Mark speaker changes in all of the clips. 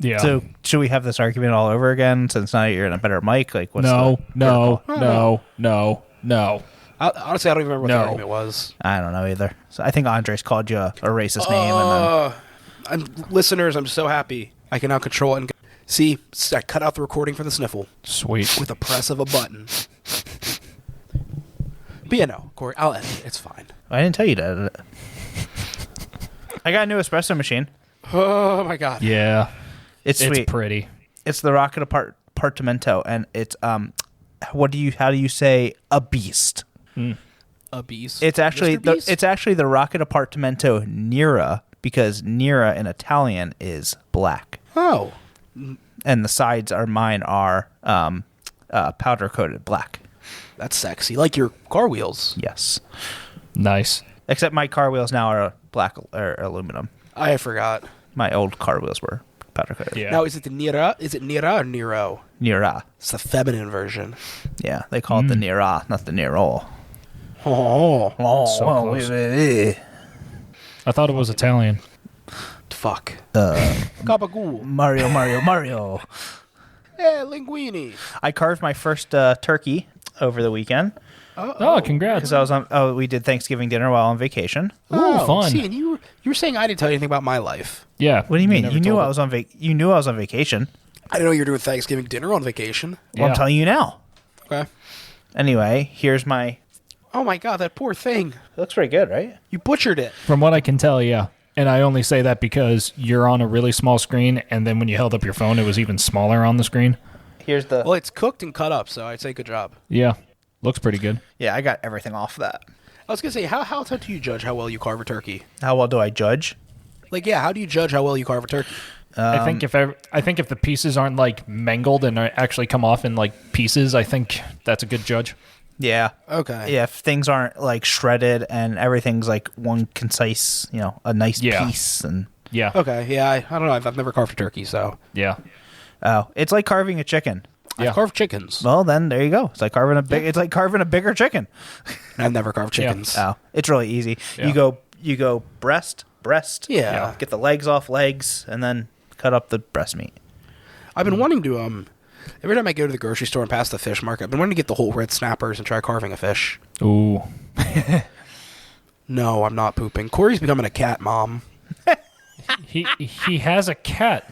Speaker 1: Yeah.
Speaker 2: So should we have this argument all over again since now you're in a better mic? Like, what's
Speaker 1: No.
Speaker 3: Honestly, I don't even remember what the argument was.
Speaker 2: I don't know either. So I think Andres called you a racist name. And then
Speaker 3: Listeners, I'm so happy. I can now control it. See, I cut out the recording for the sniffle.
Speaker 1: Sweet.
Speaker 3: With a press of a button. But yeah, no, Corey, I'll edit it. It's fine.
Speaker 2: I didn't tell you to edit it. I got a new espresso machine.
Speaker 3: Oh my god.
Speaker 1: Yeah.
Speaker 2: It's sweet.
Speaker 1: It's pretty.
Speaker 2: It's the Rocket Apartamento, and it's how do you say a beast?
Speaker 3: A beast.
Speaker 2: It's actually
Speaker 3: Mr. Beast?
Speaker 2: it's actually the Rocket Apartamento Nera, because Nera in Italian is black.
Speaker 3: Oh.
Speaker 2: And the sides mine are powder coated black.
Speaker 3: That's sexy. Like your car wheels.
Speaker 2: Yes.
Speaker 1: Nice.
Speaker 2: Except my car wheels now are black or aluminum.
Speaker 3: I forgot.
Speaker 2: My old car wheels were powder coated.
Speaker 1: Yeah.
Speaker 3: Now, is it Nera or Nero?
Speaker 2: Nera.
Speaker 3: It's the feminine version.
Speaker 2: Yeah, they call it the Nera, not the Nero.
Speaker 3: Oh.
Speaker 1: So close. I thought it was Italian.
Speaker 3: Fuck. Gabagool.
Speaker 2: Mario.
Speaker 3: Hey, linguini.
Speaker 2: I carved my first turkey over the weekend.
Speaker 1: Oh, congrats.
Speaker 2: Because I was on. we did Thanksgiving dinner while on vacation.
Speaker 1: Ooh, fun.
Speaker 3: See, and you were saying I didn't tell you anything about my life.
Speaker 1: Yeah.
Speaker 2: What do you mean?
Speaker 1: never
Speaker 2: You knew
Speaker 1: told
Speaker 2: I
Speaker 1: it.
Speaker 2: was on You knew I was on vacation.
Speaker 3: I didn't know you were doing Thanksgiving dinner on vacation.
Speaker 2: Well, I'm
Speaker 1: Yeah.
Speaker 2: telling you now.
Speaker 3: Okay.
Speaker 2: Anyway, here's my.
Speaker 3: Oh my god, that poor thing.
Speaker 2: It looks pretty good, right?
Speaker 3: You butchered it.
Speaker 1: From what I can tell, yeah. And I only say that because you're on a really small screen, and then when you held up your phone, it was even smaller on the screen.
Speaker 2: Here's the.
Speaker 3: Well, it's cooked and cut up, so I'd say good job.
Speaker 1: Yeah. Looks pretty good.
Speaker 2: Yeah, I got everything off that.
Speaker 3: I was gonna say, how do you judge how well you carve a turkey?
Speaker 2: How well do I judge?
Speaker 3: Like, yeah, how do you judge how well you carve a turkey?
Speaker 1: I think if the pieces aren't like mangled and actually come off in like pieces, I think that's a good judge.
Speaker 2: Yeah.
Speaker 3: Okay.
Speaker 2: Yeah, if things aren't like shredded and everything's like one concise, a nice piece and.
Speaker 1: Yeah.
Speaker 3: Okay. Yeah, I don't know. I've never carved a turkey, so
Speaker 1: Yeah.
Speaker 2: Oh, it's like carving a chicken.
Speaker 1: Yeah.
Speaker 3: I've carved chickens.
Speaker 2: Well, then there you go. It's like carving It's like carving a bigger chicken.
Speaker 3: I've never carved chickens.
Speaker 2: Oh, it's really easy.
Speaker 1: Yeah.
Speaker 2: You go breast.
Speaker 3: Yeah.
Speaker 2: Get the legs off legs, and then cut up the breast meat.
Speaker 3: I've been wanting to every time I go to the grocery store and pass the fish market, I've been wanting to get the whole red snappers and try carving a fish.
Speaker 1: Ooh.
Speaker 3: No, I'm not pooping. Corey's becoming a cat mom.
Speaker 1: He has a cat.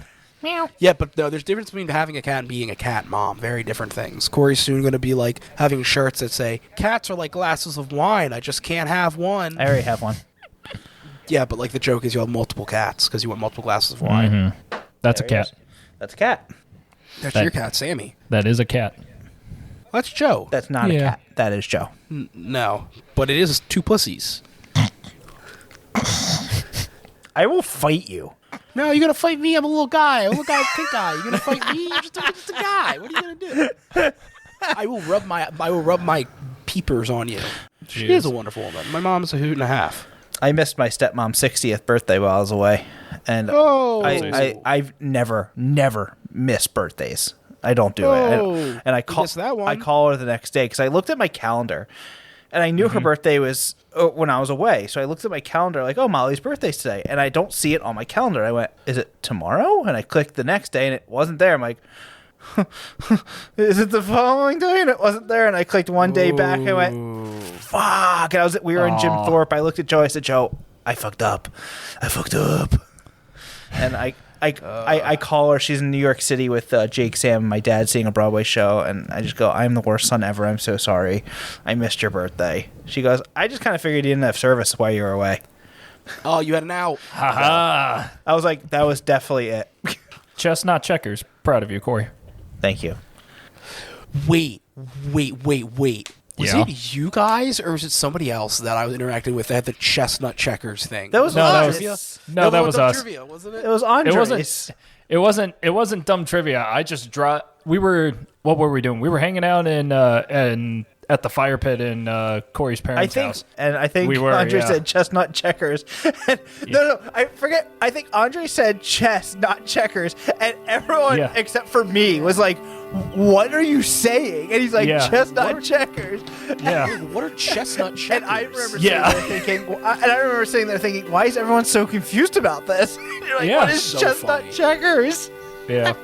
Speaker 3: Yeah, but no, there's a difference between having a cat and being a cat mom. Very different things. Corey's soon going to be like having shirts that say, "Cats are like glasses of wine. I just can't have one."
Speaker 2: I already have one.
Speaker 3: Yeah, but like the joke is you have multiple cats because you want multiple glasses of wine.
Speaker 1: Mm-hmm. That's
Speaker 2: There
Speaker 1: a
Speaker 2: he
Speaker 1: cat.
Speaker 2: is. That's a cat.
Speaker 3: That's your cat, Sammy.
Speaker 1: That is a cat.
Speaker 3: That's Joe.
Speaker 2: That's not a
Speaker 1: Yeah.
Speaker 2: cat. That is Joe.
Speaker 3: No, but it is two pussies.
Speaker 2: I will fight you.
Speaker 3: No, you're gonna fight me. I'm a little guy. I'm a little guy, pink guy. You're gonna fight me. You're just a guy. What are you gonna do? I will rub my peepers on you. She is a wonderful woman. My mom's a hoot and a half.
Speaker 2: I missed my stepmom's 60th birthday while I was away, and I've never missed birthdays. I don't do it. And I
Speaker 3: missed that one.
Speaker 2: I call her the next day because I looked at my calendar, and I knew her birthday was when I was away. So I looked at my calendar like, oh, Molly's birthday's today, and I don't see it on my calendar. I went, is it tomorrow? And I clicked the next day, and it wasn't there. I'm like, is it the following day? And it wasn't there. And I clicked one day back. I went, fuck. And we were in Jim Thorpe. I looked at Joe. I said, Joe, I fucked up. And I call her. She's in New York City with Jake, Sam, and my dad seeing a Broadway show. And I just go, I'm the worst son ever. I'm so sorry. I missed your birthday. She goes, I just kind of figured you didn't have service while you were away.
Speaker 3: Oh, you had an out.
Speaker 1: Ha
Speaker 2: I was like, that was definitely it.
Speaker 1: Chestnut checkers. Proud of you, Corey.
Speaker 2: Thank you.
Speaker 3: Wait. Was
Speaker 1: Yeah.
Speaker 3: it you guys or was it somebody else that I was interacting with that had the chestnut checkers thing?
Speaker 2: That was
Speaker 1: that
Speaker 2: us.
Speaker 1: was that was us.
Speaker 3: Trivia, wasn't it?
Speaker 2: It was Andres.
Speaker 1: It wasn't dumb trivia. I just what were we doing? We were hanging out in at the fire pit in Corey's parents' house.
Speaker 2: I think
Speaker 1: We were,
Speaker 2: Andre
Speaker 1: yeah.
Speaker 2: said chestnut checkers. No, I forget. I think Andre said chess, not checkers, and everyone
Speaker 1: Yeah.
Speaker 2: except for me was like, "What are you saying?" And he's like,
Speaker 1: Yeah.
Speaker 2: "Chestnut checkers."
Speaker 1: Yeah.
Speaker 3: What are chestnut checkers?
Speaker 2: And I remember
Speaker 1: Yeah.
Speaker 2: sitting there thinking, "Why is everyone so confused about this?" You're like,
Speaker 1: Yeah.
Speaker 2: "What is
Speaker 3: So
Speaker 2: chestnut
Speaker 3: funny.
Speaker 2: checkers?"
Speaker 1: Yeah.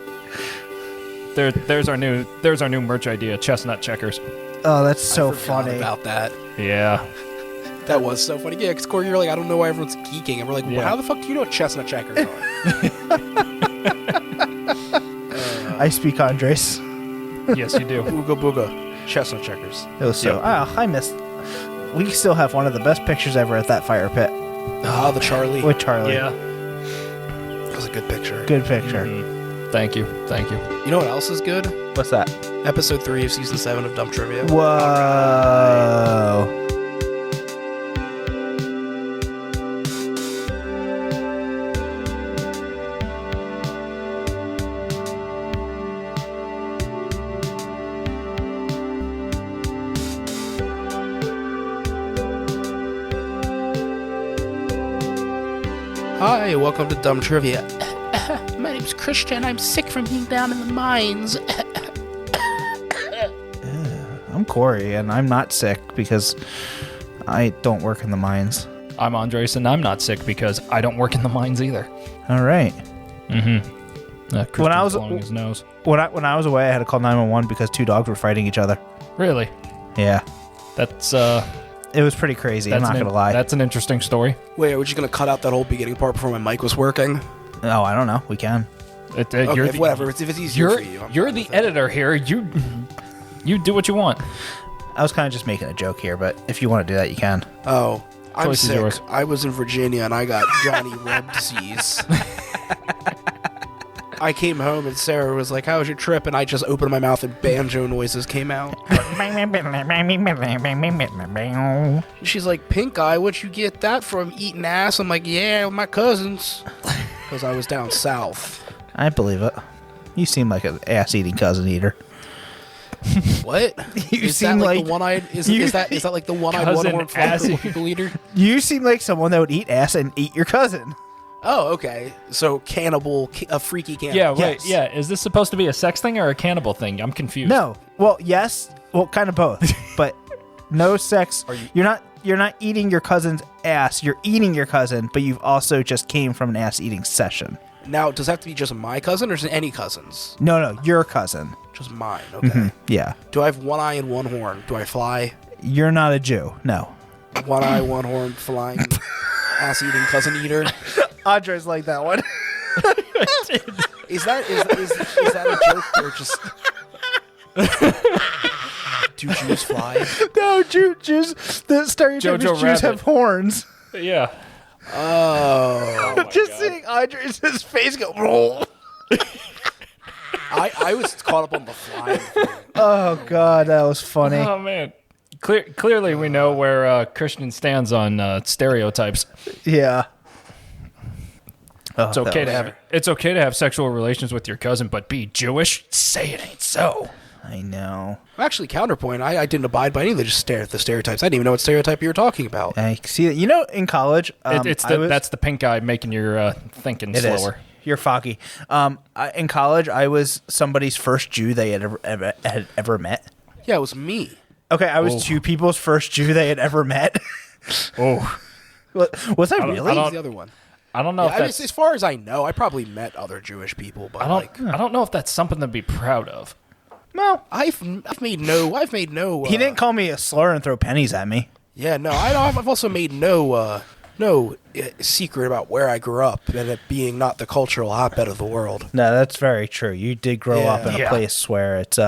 Speaker 1: There's our new merch idea, chestnut checkers.
Speaker 2: Oh, that's so
Speaker 3: I forgot
Speaker 2: funny.
Speaker 3: about that.
Speaker 1: Yeah.
Speaker 3: That was so funny. Yeah, because Cory, you're like, I don't know why everyone's geeking. And we're like, well,
Speaker 1: Yeah.
Speaker 3: how the fuck do you know what chestnut checkers are?
Speaker 2: I speak Andres.
Speaker 1: Yes, you do.
Speaker 3: Booga booga. Chestnut checkers.
Speaker 2: It was so. Oh, I missed. We still have one of the best pictures ever at that fire pit
Speaker 3: Ah, the Charlie.
Speaker 2: with Charlie.
Speaker 1: Yeah.
Speaker 3: That was a good picture.
Speaker 2: Good picture.
Speaker 1: Thank you.
Speaker 3: You know what else is good?
Speaker 2: What's that?
Speaker 3: Episode 3 of Season 7 of Dumb Trivia.
Speaker 2: Whoa.
Speaker 3: Hi, welcome to Dumb Trivia. My name's Christian. I'm sick from being down in the mines.
Speaker 2: I'm Cory, and I'm not sick because I don't work in the mines.
Speaker 1: I'm Andres, and I'm not sick because I don't work in the mines either.
Speaker 2: All right.
Speaker 1: When
Speaker 2: I was-
Speaker 1: blowing his nose.
Speaker 2: When I was away, I had to call 911 because two dogs were fighting each other.
Speaker 1: Really?
Speaker 2: Yeah.
Speaker 1: That's
Speaker 2: It was pretty crazy. I'm not going to lie.
Speaker 1: That's an interesting story.
Speaker 3: Wait, are we just going to cut out that whole beginning part before my mic was working?
Speaker 2: Oh, I don't know. We can.
Speaker 3: Okay, whatever. If it's easier for you. I'm
Speaker 1: You're
Speaker 3: fine
Speaker 1: the
Speaker 3: with it.
Speaker 1: editor here. You do what you want.
Speaker 2: I was kind of just making a joke here, but if you want to do that, you can.
Speaker 3: Oh, I'm
Speaker 1: Choice is
Speaker 3: sick.
Speaker 1: yours.
Speaker 3: I was in Virginia and I got Johnny Reb disease. I came home and Sarah was like, "How was your trip?" And I just opened my mouth and banjo noises came out. She's like, "Pink eye, where'd you get that from? Eating ass?" I'm like, "Yeah, with my cousins," because I was down south.
Speaker 2: I believe it. You seem like an ass-eating cousin eater.
Speaker 3: What?
Speaker 2: You
Speaker 3: Is
Speaker 2: seem
Speaker 3: that
Speaker 2: like
Speaker 3: the one-eyed? Is that like the one-eyed
Speaker 1: Cousin
Speaker 3: one-horned
Speaker 1: assy.
Speaker 3: people eater?
Speaker 2: You seem like someone that would eat ass and eat your cousin.
Speaker 3: Oh, okay. So cannibal, a freaky cannibal.
Speaker 1: Yeah, wait,
Speaker 2: Yes.
Speaker 1: yeah. Is this supposed to be a sex thing or a cannibal thing? I'm confused.
Speaker 2: No. Well, yes. Well, kind of both. But no sex. You're not eating your cousin's ass. You're eating your cousin, but you've also just came from an ass-eating session.
Speaker 3: Now, does that have to be just my cousin or is it any cousins?
Speaker 2: No, your cousin.
Speaker 3: Just mine. Okay.
Speaker 2: Yeah.
Speaker 3: Do I have one eye and one horn? Do I fly?
Speaker 2: You're not a Jew. No.
Speaker 3: One eye, one horn, flying, ass-eating cousin eater.
Speaker 2: Andres like that one.
Speaker 3: Is that a joke or just? Do Jews fly?
Speaker 2: No, Jews. The stereotype
Speaker 1: Jojo
Speaker 2: is Jews
Speaker 1: Rabbit.
Speaker 2: have horns.
Speaker 1: Yeah.
Speaker 3: Oh.
Speaker 2: Just seeing Andres' face go roll.
Speaker 3: I was caught up on the flying thing.
Speaker 2: Oh God, that was funny.
Speaker 1: Oh man. Clearly, we know where Christian stands on stereotypes.
Speaker 2: Yeah. Oh,
Speaker 1: It's okay to have sexual relations with your cousin, but be Jewish. Say it ain't so.
Speaker 2: I know.
Speaker 3: Actually, counterpoint. I didn't abide by any of the stereotypes. I didn't even know what stereotype you were talking about.
Speaker 2: I see that. You know, in college,
Speaker 1: That's the pink guy making your thinking
Speaker 2: It is.
Speaker 1: slower.
Speaker 2: You're foggy. In college, I was somebody's first Jew they had ever met.
Speaker 3: Yeah, it was me.
Speaker 2: Okay, I was two people's first Jew they had ever met.
Speaker 1: Oh,
Speaker 2: Was I really?
Speaker 3: Who's the other one?
Speaker 1: I don't know if
Speaker 3: I mean,
Speaker 1: that's.
Speaker 3: as far as I know, I probably met other Jewish people, but
Speaker 1: I don't know if that's something to be proud of.
Speaker 2: Well,
Speaker 3: I've made no.
Speaker 2: he didn't call me a slur and throw pennies at me.
Speaker 3: Yeah, no. I've also made no secret about where I grew up and it being not the cultural hotbed of the world.
Speaker 2: No, that's very true. You did grow up in a
Speaker 1: Yeah.
Speaker 2: place where it's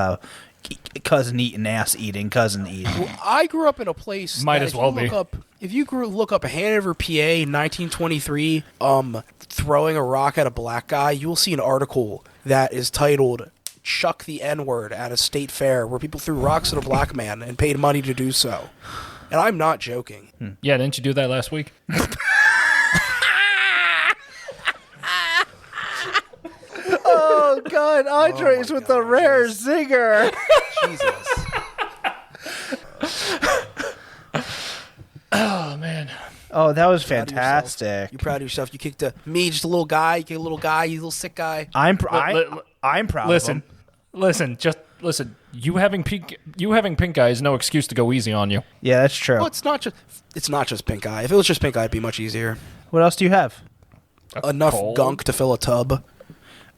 Speaker 2: cousin eating, ass eating, cousin eating.
Speaker 3: I grew up in a place.
Speaker 1: Might
Speaker 3: that
Speaker 1: as well be.
Speaker 3: If you look up Hanover, PA, 1923, throwing a rock at a black guy, you will see an article that is titled "Chuck the N-word at a state fair," where people threw rocks at a black man and paid money to do so. And I'm not joking.
Speaker 1: Yeah, didn't you do that last week?
Speaker 2: Oh God, Andres with the rare zinger.
Speaker 3: Jesus.
Speaker 1: Oh man.
Speaker 2: Oh, that was
Speaker 3: Proud of yourself.
Speaker 2: fantastic.
Speaker 3: You proud of yourself? You kicked me, just a little guy. You kicked a little guy. You little sick guy.
Speaker 2: I'm proud.
Speaker 1: Listen,
Speaker 2: of him.
Speaker 1: listen. You having pink eye is no excuse to go easy on you.
Speaker 2: Yeah, that's true.
Speaker 3: Well, it's not just pink eye. If it was just pink eye, it'd be much easier.
Speaker 2: What else do you have?
Speaker 3: Enough
Speaker 1: cold?
Speaker 3: gunk to fill a tub.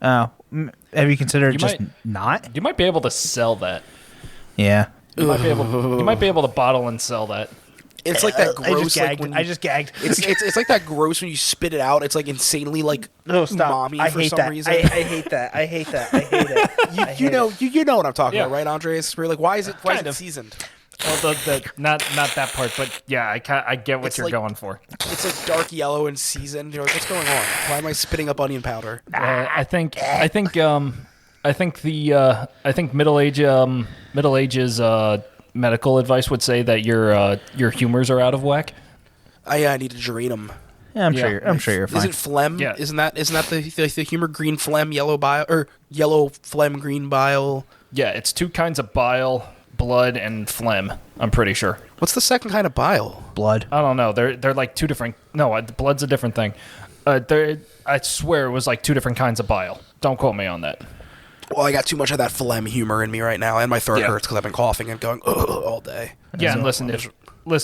Speaker 2: Oh, have you considered
Speaker 1: You
Speaker 2: just
Speaker 1: might-
Speaker 2: not?
Speaker 1: You might be able to sell that.
Speaker 2: Yeah.
Speaker 1: You might be able to bottle and sell that.
Speaker 3: It's like that
Speaker 2: I just
Speaker 3: gross.
Speaker 2: gagged.
Speaker 3: Like when
Speaker 2: I just gagged.
Speaker 3: it's like that gross when you spit it out. It's like insanely like mommy
Speaker 2: I
Speaker 3: for
Speaker 2: hate
Speaker 3: some
Speaker 2: that.
Speaker 3: reason.
Speaker 2: I hate that. I hate that. I hate it.
Speaker 3: You know what I'm talking
Speaker 1: Yeah.
Speaker 3: about, right, Andres? We're like, why is it
Speaker 1: Kind of.
Speaker 3: seasoned?
Speaker 1: Well, not that part, but yeah, I get what
Speaker 3: It's
Speaker 1: you're
Speaker 3: like-
Speaker 1: going for.
Speaker 3: It's like dark yellow and seasoned. You're like, what's going on? Why am I spitting up onion powder?
Speaker 1: I think middle ages medical advice would say that your humors are out of whack.
Speaker 3: I need to drain them.
Speaker 2: Yeah, I'm
Speaker 1: Yeah.
Speaker 2: sure you're fine.
Speaker 3: Is it phlegm?
Speaker 1: Yeah.
Speaker 3: Isn't that the humor green phlegem, yellow bile, or yellow phlegm, green bile?
Speaker 1: Yeah, it's two kinds of bile, blood, and phlegm. I'm pretty sure.
Speaker 3: What's the second kind of bile?
Speaker 2: Blood.
Speaker 1: I don't know. They're like two different. No, the blood's a different thing. I swear it was like two different kinds of bile. Don't quote me on that.
Speaker 3: Well, I got too much of that phlegm humor in me right now, and my throat
Speaker 1: Yeah.
Speaker 3: hurts because I've been coughing and going ugh all day.
Speaker 1: Yeah, and listen,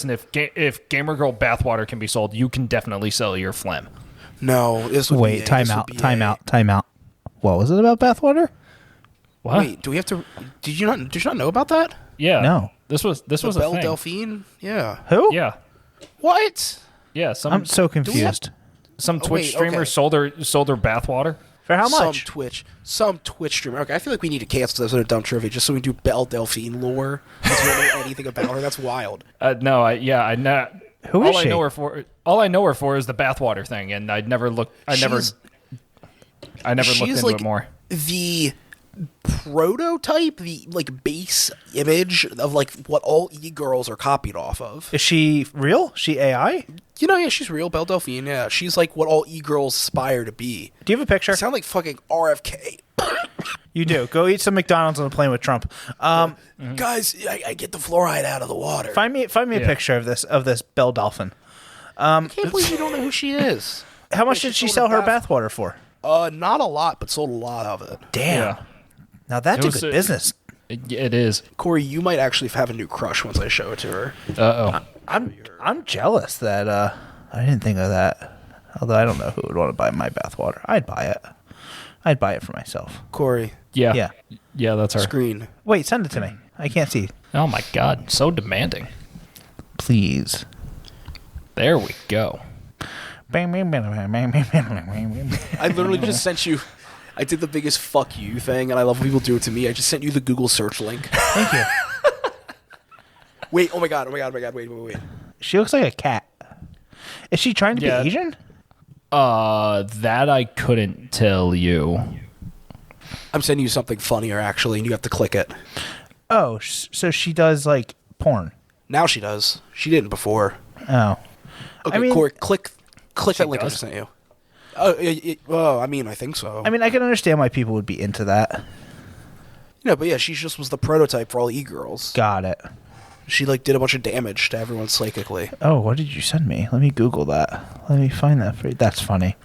Speaker 1: if Gamer Girl bathwater can be sold, you can definitely sell your phlegm.
Speaker 3: No, this would be
Speaker 2: Wait,
Speaker 3: A.
Speaker 2: time
Speaker 3: This would
Speaker 2: out.
Speaker 3: be
Speaker 2: Time
Speaker 3: A.
Speaker 2: out. Time out. What was it about bathwater?
Speaker 1: What?
Speaker 3: Wait, do we have to? Did you not know about that?
Speaker 1: Yeah.
Speaker 2: No.
Speaker 1: This was
Speaker 3: The
Speaker 1: a
Speaker 3: Belle
Speaker 1: thing.
Speaker 3: Delphine? Yeah.
Speaker 2: Who?
Speaker 1: Yeah.
Speaker 3: What?
Speaker 1: Yeah. Some
Speaker 2: I'm so confused.
Speaker 1: some Twitch
Speaker 3: wait,
Speaker 1: streamers
Speaker 3: okay.
Speaker 1: sold their bathwater.
Speaker 2: For how much?
Speaker 3: Some Twitch streamer. Okay, I feel like we need to cancel this in a dumb trivia just so we do Belle Delphine lore. Because we don't know anything about her. That's wild.
Speaker 1: No, I know.
Speaker 2: Who is
Speaker 1: all
Speaker 2: she?
Speaker 1: I know her for. All I know her for is the bathwater thing, and I'd never looked. I never looked
Speaker 3: She's
Speaker 1: into
Speaker 3: like
Speaker 1: it more.
Speaker 3: the prototype, the like base image of like what all e-girls are copied off of.
Speaker 2: Is she real? She AI?
Speaker 3: You know, yeah, she's real, Belle Delphine. Yeah, she's like what all e-girls aspire to be.
Speaker 2: Do you have a picture?
Speaker 3: Sound like fucking RFK.
Speaker 2: You do. Go eat some McDonald's on a plane with Trump.
Speaker 3: Guys, I get the fluoride out of the water.
Speaker 2: Find me a picture of this Belle Delphine.
Speaker 3: I can't believe you don't know who she is.
Speaker 2: How much did she sell her bathwater for?
Speaker 3: Not a lot, but sold a lot of it.
Speaker 2: Damn.
Speaker 1: Yeah.
Speaker 2: Now that's
Speaker 1: It
Speaker 2: a
Speaker 1: was
Speaker 2: good
Speaker 1: a-
Speaker 2: business.
Speaker 1: It is.
Speaker 3: Corey, you might actually have a new crush once I show it to her.
Speaker 2: I'm jealous that I didn't think of that. Although I don't know who would want to buy my bathwater. I'd buy it. I'd buy it for myself.
Speaker 3: Corey,
Speaker 1: Yeah.
Speaker 2: Yeah.
Speaker 1: Yeah, that's her.
Speaker 3: screen.
Speaker 2: Wait, send it to me. I can't see.
Speaker 1: Oh my god, so demanding.
Speaker 2: Please.
Speaker 1: There we go.
Speaker 2: I
Speaker 3: I literally just sent you. I did the biggest fuck you thing, and I love when people do it to me. I just sent you the Google search link.
Speaker 2: Thank you.
Speaker 3: Wait, oh my god, wait.
Speaker 2: She looks like a cat. Is she trying to
Speaker 1: Yeah.
Speaker 2: be Asian?
Speaker 1: That I couldn't tell you.
Speaker 3: I'm sending you something funnier, actually, and you have to click it.
Speaker 2: Oh, so she does like porn.
Speaker 3: Now she does. She didn't before.
Speaker 2: Oh.
Speaker 3: Okay,
Speaker 2: I mean-
Speaker 3: Corey, click that link I
Speaker 1: does?
Speaker 3: just sent you. Oh, I mean, I think so.
Speaker 2: I mean, I can understand why people would be into that.
Speaker 3: No, but yeah, she just was the prototype for all e-girls.
Speaker 2: Got it.
Speaker 3: She like did a bunch of damage to everyone psychically.
Speaker 2: Oh, what did you send me? Let me Google that. Let me find that for you. That's funny.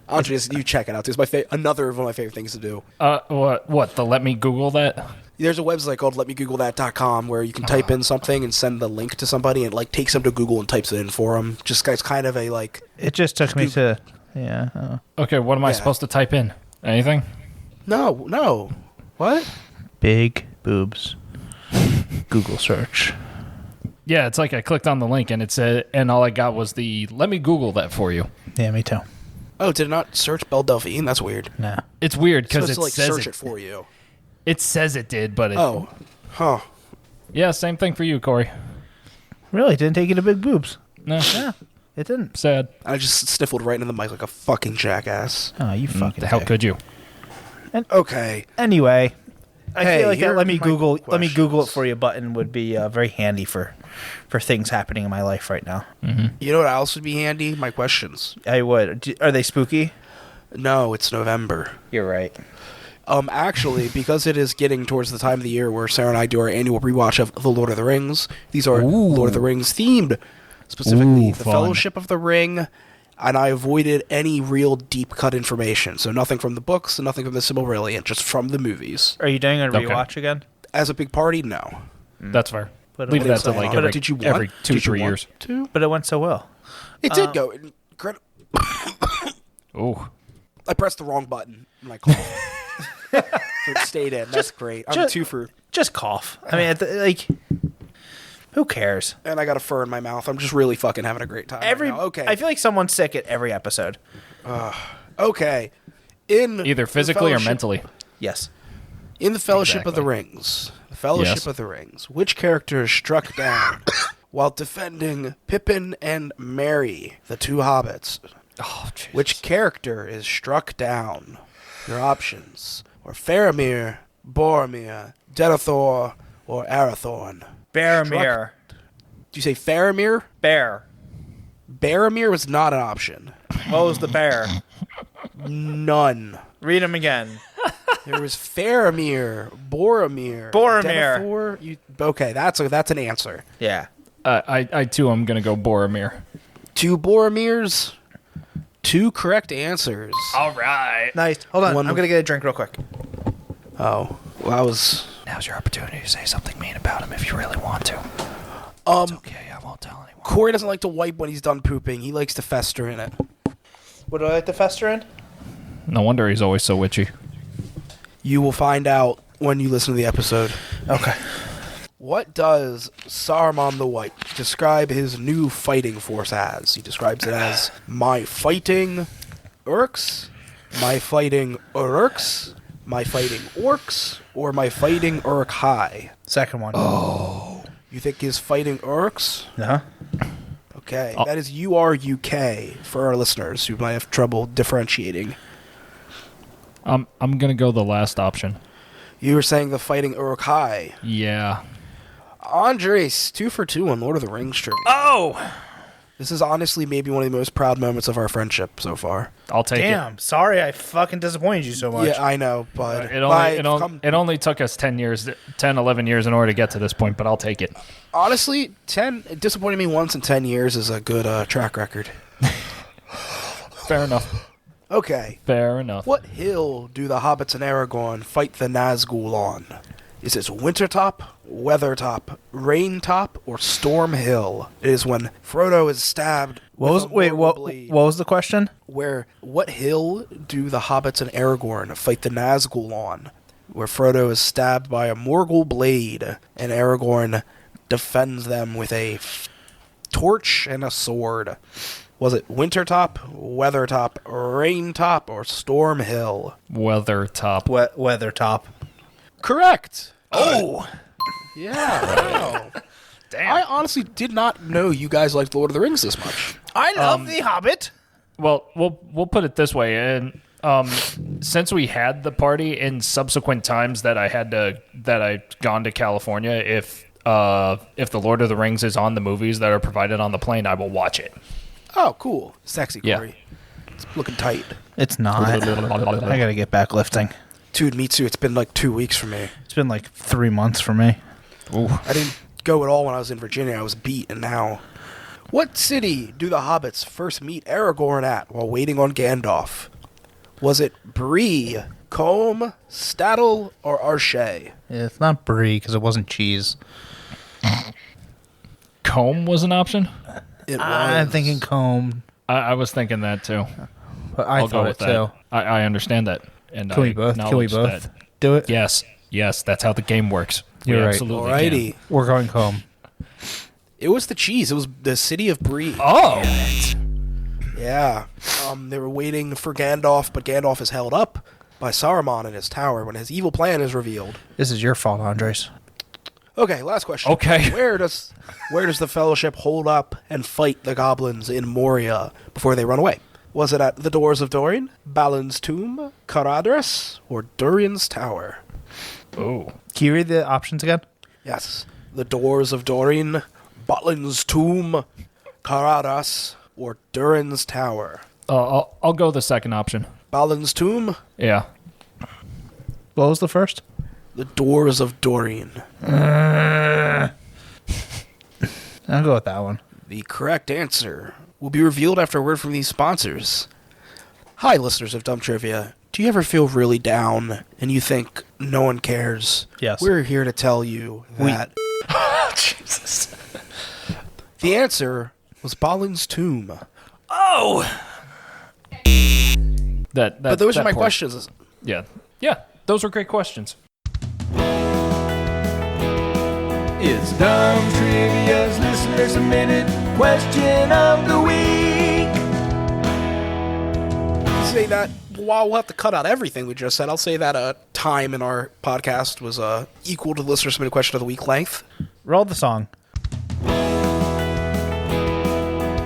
Speaker 3: Andres, you check it out. It's another one of my favorite things to do.
Speaker 1: What? Let me Google that?
Speaker 3: There's a website called letmegooglethat.com where you can type in something and send the link to somebody, and it like takes them to Google and types it in for them. Just it's kind of a like.
Speaker 2: It just took me to. Yeah.
Speaker 1: Okay, what am I
Speaker 3: Yeah.
Speaker 1: supposed to type in? Anything?
Speaker 3: No. What?
Speaker 2: Big boobs. Google search.
Speaker 1: Yeah, it's like I clicked on the link and it said, and all I got was the let me Google that for you.
Speaker 2: Yeah, me too.
Speaker 3: Oh, did it not search Belle Delphine? That's weird.
Speaker 2: No.
Speaker 1: It's weird
Speaker 3: It's
Speaker 1: because
Speaker 3: supposed
Speaker 1: it
Speaker 3: to like
Speaker 1: says
Speaker 3: search
Speaker 1: it.
Speaker 3: it for you.
Speaker 1: It says it did, but it,
Speaker 3: Oh, huh.
Speaker 1: yeah, same thing for you, Corey.
Speaker 2: Really? Didn't take you to big boobs?
Speaker 1: No,
Speaker 2: Yeah. It didn't.
Speaker 1: sad.
Speaker 3: I just sniffled right into the mic like a fucking jackass.
Speaker 2: Oh, you fucking.
Speaker 1: How
Speaker 2: dick.
Speaker 1: could you?
Speaker 3: Okay.
Speaker 2: Anyway, I
Speaker 3: Hey,
Speaker 2: feel like that
Speaker 3: here
Speaker 2: let me
Speaker 3: are my
Speaker 2: Google it
Speaker 3: questions.
Speaker 2: for you button would be very handy for things happening in my life right now.
Speaker 3: You know what else would be handy? My questions.
Speaker 2: I would. Are they spooky?
Speaker 3: No, it's November.
Speaker 2: You're right.
Speaker 3: Actually, because it is getting towards the time of the year where Sarah and I do our annual rewatch of The Lord of the Rings. These are Lord of the Rings themed, specifically
Speaker 1: Ooh,
Speaker 3: the
Speaker 1: fun.
Speaker 3: Fellowship of the Ring, and I avoided any real deep cut information. So nothing from the books, and nothing from the Silmarillion, just from the movies.
Speaker 2: Are you doing a
Speaker 1: Okay.
Speaker 2: rewatch again?
Speaker 3: As a big party, no.
Speaker 1: That's fair.
Speaker 2: But
Speaker 1: Leave
Speaker 2: it
Speaker 1: that
Speaker 2: was
Speaker 1: to
Speaker 2: like-
Speaker 1: like
Speaker 2: but
Speaker 1: every,
Speaker 3: did you want-
Speaker 1: every
Speaker 3: did you
Speaker 1: 2-3
Speaker 3: want
Speaker 1: years.
Speaker 3: to?
Speaker 2: But it went so well.
Speaker 3: It did go.
Speaker 1: Oh,
Speaker 3: I pressed the wrong button and I coughed. So it stayed in. That's great. I'm two for.
Speaker 2: Just cough. I mean, like, who cares?
Speaker 3: And I got a fur in my mouth. I'm just really fucking having a great time. right now. Okay.
Speaker 2: I feel like someone's sick at every episode.
Speaker 3: Okay. In
Speaker 1: Either physically or mentally.
Speaker 2: Yes.
Speaker 3: In the Fellowship of the
Speaker 1: Exactly.
Speaker 3: Rings. The Fellowship
Speaker 1: Yes.
Speaker 3: of the Rings. Which character is struck down while defending Pippin and Merry, the two hobbits?
Speaker 1: Oh, Jesus.
Speaker 3: Which character is struck down? Your options are Faramir, Boromir, Denethor, or Arathorn.
Speaker 2: Faramir.
Speaker 3: Do you say Faramir?
Speaker 2: Bear.
Speaker 3: Boromir was not an option.
Speaker 2: What was the bear?
Speaker 3: None.
Speaker 2: Read them again.
Speaker 3: There was Faramir, Boromir,
Speaker 2: Boromir.
Speaker 3: Denethor. Okay, that's an answer.
Speaker 2: Yeah.
Speaker 1: I too am going to go Boromir.
Speaker 3: Two Boromirs, two correct answers.
Speaker 1: All right.
Speaker 2: Nice. Hold on.
Speaker 3: One-
Speaker 2: I'm going to get a drink real quick.
Speaker 3: Oh, well, that was
Speaker 1: Now's your opportunity to say something mean about him if you really want to. Okay, I won't tell anyone.
Speaker 3: Cory doesn't like to wipe when he's done pooping. He likes to fester in it.
Speaker 2: What do I like to fester in?
Speaker 1: No wonder he's always so witchy.
Speaker 3: You will find out when you listen to the episode.
Speaker 2: Okay.
Speaker 3: What does Saruman the White describe his new fighting force as? He describes it as my fighting Urks, my fighting Urks, my fighting Orcs, or my fighting Urk-hai.
Speaker 2: Second one.
Speaker 3: You think he's fighting Urks?
Speaker 2: Uh-huh.
Speaker 3: Okay, that is URUK for our listeners who might have trouble differentiating.
Speaker 1: I'm going to go the last option.
Speaker 3: You were saying the fighting Uruk-hai.
Speaker 1: Yeah.
Speaker 3: Andres, 2 for 2 on Lord of the Rings trivia.
Speaker 2: Oh!
Speaker 3: This is honestly maybe one of the most proud moments of our friendship so far.
Speaker 1: I'll take it.
Speaker 2: Damn. Sorry I fucking disappointed you so much.
Speaker 3: Yeah, I know, but
Speaker 1: It only took us 10 years, 10, 11 years in order to get to this point, but I'll take it.
Speaker 3: honestly, disappointing me once in 10 years is a good track record.
Speaker 1: Fair enough.
Speaker 3: Okay.
Speaker 1: Fair enough.
Speaker 3: What hill do the hobbits and Aragorn fight the Nazgul on? Is it Wintertop, Weathertop, Raintop, or Storm Hill? It is when Frodo is stabbed.
Speaker 2: What was what was the question?
Speaker 3: What hill do the hobbits and Aragorn fight the Nazgul on? Where Frodo is stabbed by a Morgul blade, and Aragorn defends them with a torch and a sword. Was it Wintertop, Weathertop, Raintop, or Storm Hill?
Speaker 1: Weathertop.
Speaker 2: Weathertop.
Speaker 3: Correct.
Speaker 2: Oh.
Speaker 3: Yeah. Wow.
Speaker 2: Damn.
Speaker 3: I honestly did not know you guys liked Lord of the Rings this much.
Speaker 2: I love The Hobbit.
Speaker 1: Well, we'll put it this way, and since we had the party in subsequent times that I'd gone to California, if the Lord of the Rings is on the movies that are provided on the plane, I will watch it.
Speaker 3: Oh, cool. Sexy,
Speaker 1: Yeah.
Speaker 3: Cory. It's looking tight.
Speaker 2: It's not. I gotta get back lifting.
Speaker 3: Dude, me too. It's been like 2 weeks for me.
Speaker 2: It's been like 3 months for me.
Speaker 3: I didn't go at all when I was in Virginia. I was beat, and now... What city do the hobbits first meet Aragorn at while waiting on Gandalf? Was it Bree, Combe, Stattle, or Arshay?
Speaker 2: It's not brie because it wasn't cheese.
Speaker 1: Combe was an option?
Speaker 3: It
Speaker 2: I'm
Speaker 3: was.
Speaker 2: thinking comb,
Speaker 1: I was thinking that too.
Speaker 2: but I
Speaker 1: I'll go
Speaker 2: thought
Speaker 1: with
Speaker 2: it
Speaker 1: that.
Speaker 2: too.
Speaker 1: I understand that. And
Speaker 2: Can we both? Do it?
Speaker 1: Yes, that's how the game works.
Speaker 2: You're
Speaker 1: We
Speaker 2: right.
Speaker 1: absolutely
Speaker 3: Alrighty.
Speaker 1: can.
Speaker 2: We're going comb.
Speaker 3: It was the cheese. It was the city of Bree.
Speaker 1: Oh!
Speaker 3: Yeah. They were waiting for Gandalf, but Gandalf is held up by Saruman in his tower when his evil plan is revealed.
Speaker 2: This is your fault, Andres.
Speaker 3: Okay, last question.
Speaker 1: Okay.
Speaker 3: Where does the Fellowship hold up and fight the goblins in Moria before they run away? Was it at the Doors of Dorien, Balin's Tomb, Caradhras, or Durian's Tower?
Speaker 1: Oh.
Speaker 2: Can you read the options again?
Speaker 3: Yes. The Doors of Dorien, Balin's Tomb, Caradhras, or Durin's Tower.
Speaker 1: I'll go the second option.
Speaker 3: Balin's Tomb,
Speaker 1: Yeah.
Speaker 2: What was the first?
Speaker 3: the Doors of Dorien.
Speaker 2: I'll go with that one.
Speaker 3: The correct answer will be revealed after a word from these sponsors. Hi, listeners of Dumb Trivia. Do you ever feel really down and you think no one cares?
Speaker 2: Yes.
Speaker 3: We're here to tell you that
Speaker 1: Jesus.
Speaker 3: the answer was Balin's Tomb.
Speaker 2: Oh!
Speaker 1: But
Speaker 3: those are my
Speaker 1: part.
Speaker 3: questions.
Speaker 1: Yeah, those were great questions.
Speaker 4: It's Dumb Trivia's listener submitted question of the week.
Speaker 3: Say that while we'll have to cut out everything we just said, I'll say that time in our podcast was equal to the listener submitted question of the week length.
Speaker 2: Roll the song.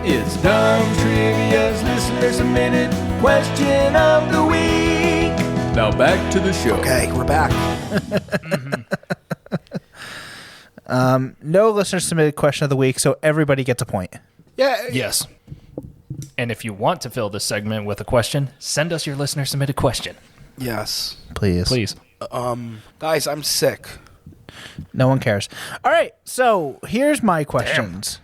Speaker 4: It's Dumb Trivia's listener submitted question of the week. Now back to the show.
Speaker 3: Okay, we're back.
Speaker 2: No listener submitted question of the week, so everybody gets a point.
Speaker 3: Yeah.
Speaker 1: Yes. And if you want to fill this segment with a question, send us your listener submitted question.
Speaker 3: Yes.
Speaker 2: Please.
Speaker 3: Guys, I'm sick.
Speaker 2: No one cares. All right, so here's my questions.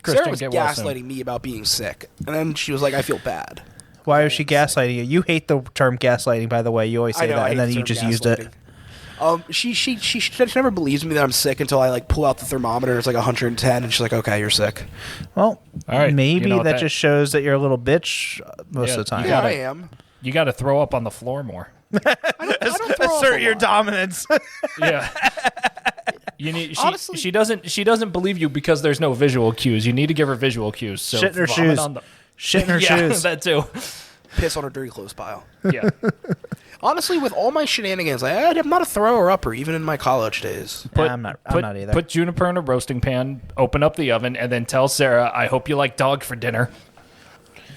Speaker 3: Sarah was
Speaker 1: get well
Speaker 3: gaslighting me about being sick, and then she was like, I feel bad.
Speaker 2: Why is she gaslighting you? You hate the term gaslighting, by the way. You always say that, and then you just used it.
Speaker 3: She never believes me that I'm sick until I pull out the thermometer. It's 110, and she's like, "Okay, you're sick."
Speaker 2: Well,
Speaker 1: all right.
Speaker 2: Maybe
Speaker 1: you know
Speaker 2: that just shows that you're a little bitch most of the time.
Speaker 3: Yeah, I am.
Speaker 1: You got to throw up on the floor more.
Speaker 3: I don't throw up
Speaker 2: Assert
Speaker 3: a
Speaker 2: your
Speaker 3: lot.
Speaker 2: dominance.
Speaker 1: Yeah. You need.
Speaker 3: Honestly-
Speaker 1: She doesn't believe you because there's no visual cues. You need to give her visual cues. So
Speaker 2: Shit in her
Speaker 1: vomit
Speaker 2: shoes.
Speaker 1: on the-
Speaker 2: Shit in her
Speaker 1: yeah,
Speaker 2: shoes.
Speaker 1: that too.
Speaker 3: Piss on her dirty clothes pile.
Speaker 1: Yeah.
Speaker 3: Honestly, with all my shenanigans, I'm not a thrower-upper, even in my college days.
Speaker 2: I'm not either.
Speaker 1: Put juniper in a roasting pan, open up the oven, and then tell Sarah, I hope you like dog for dinner.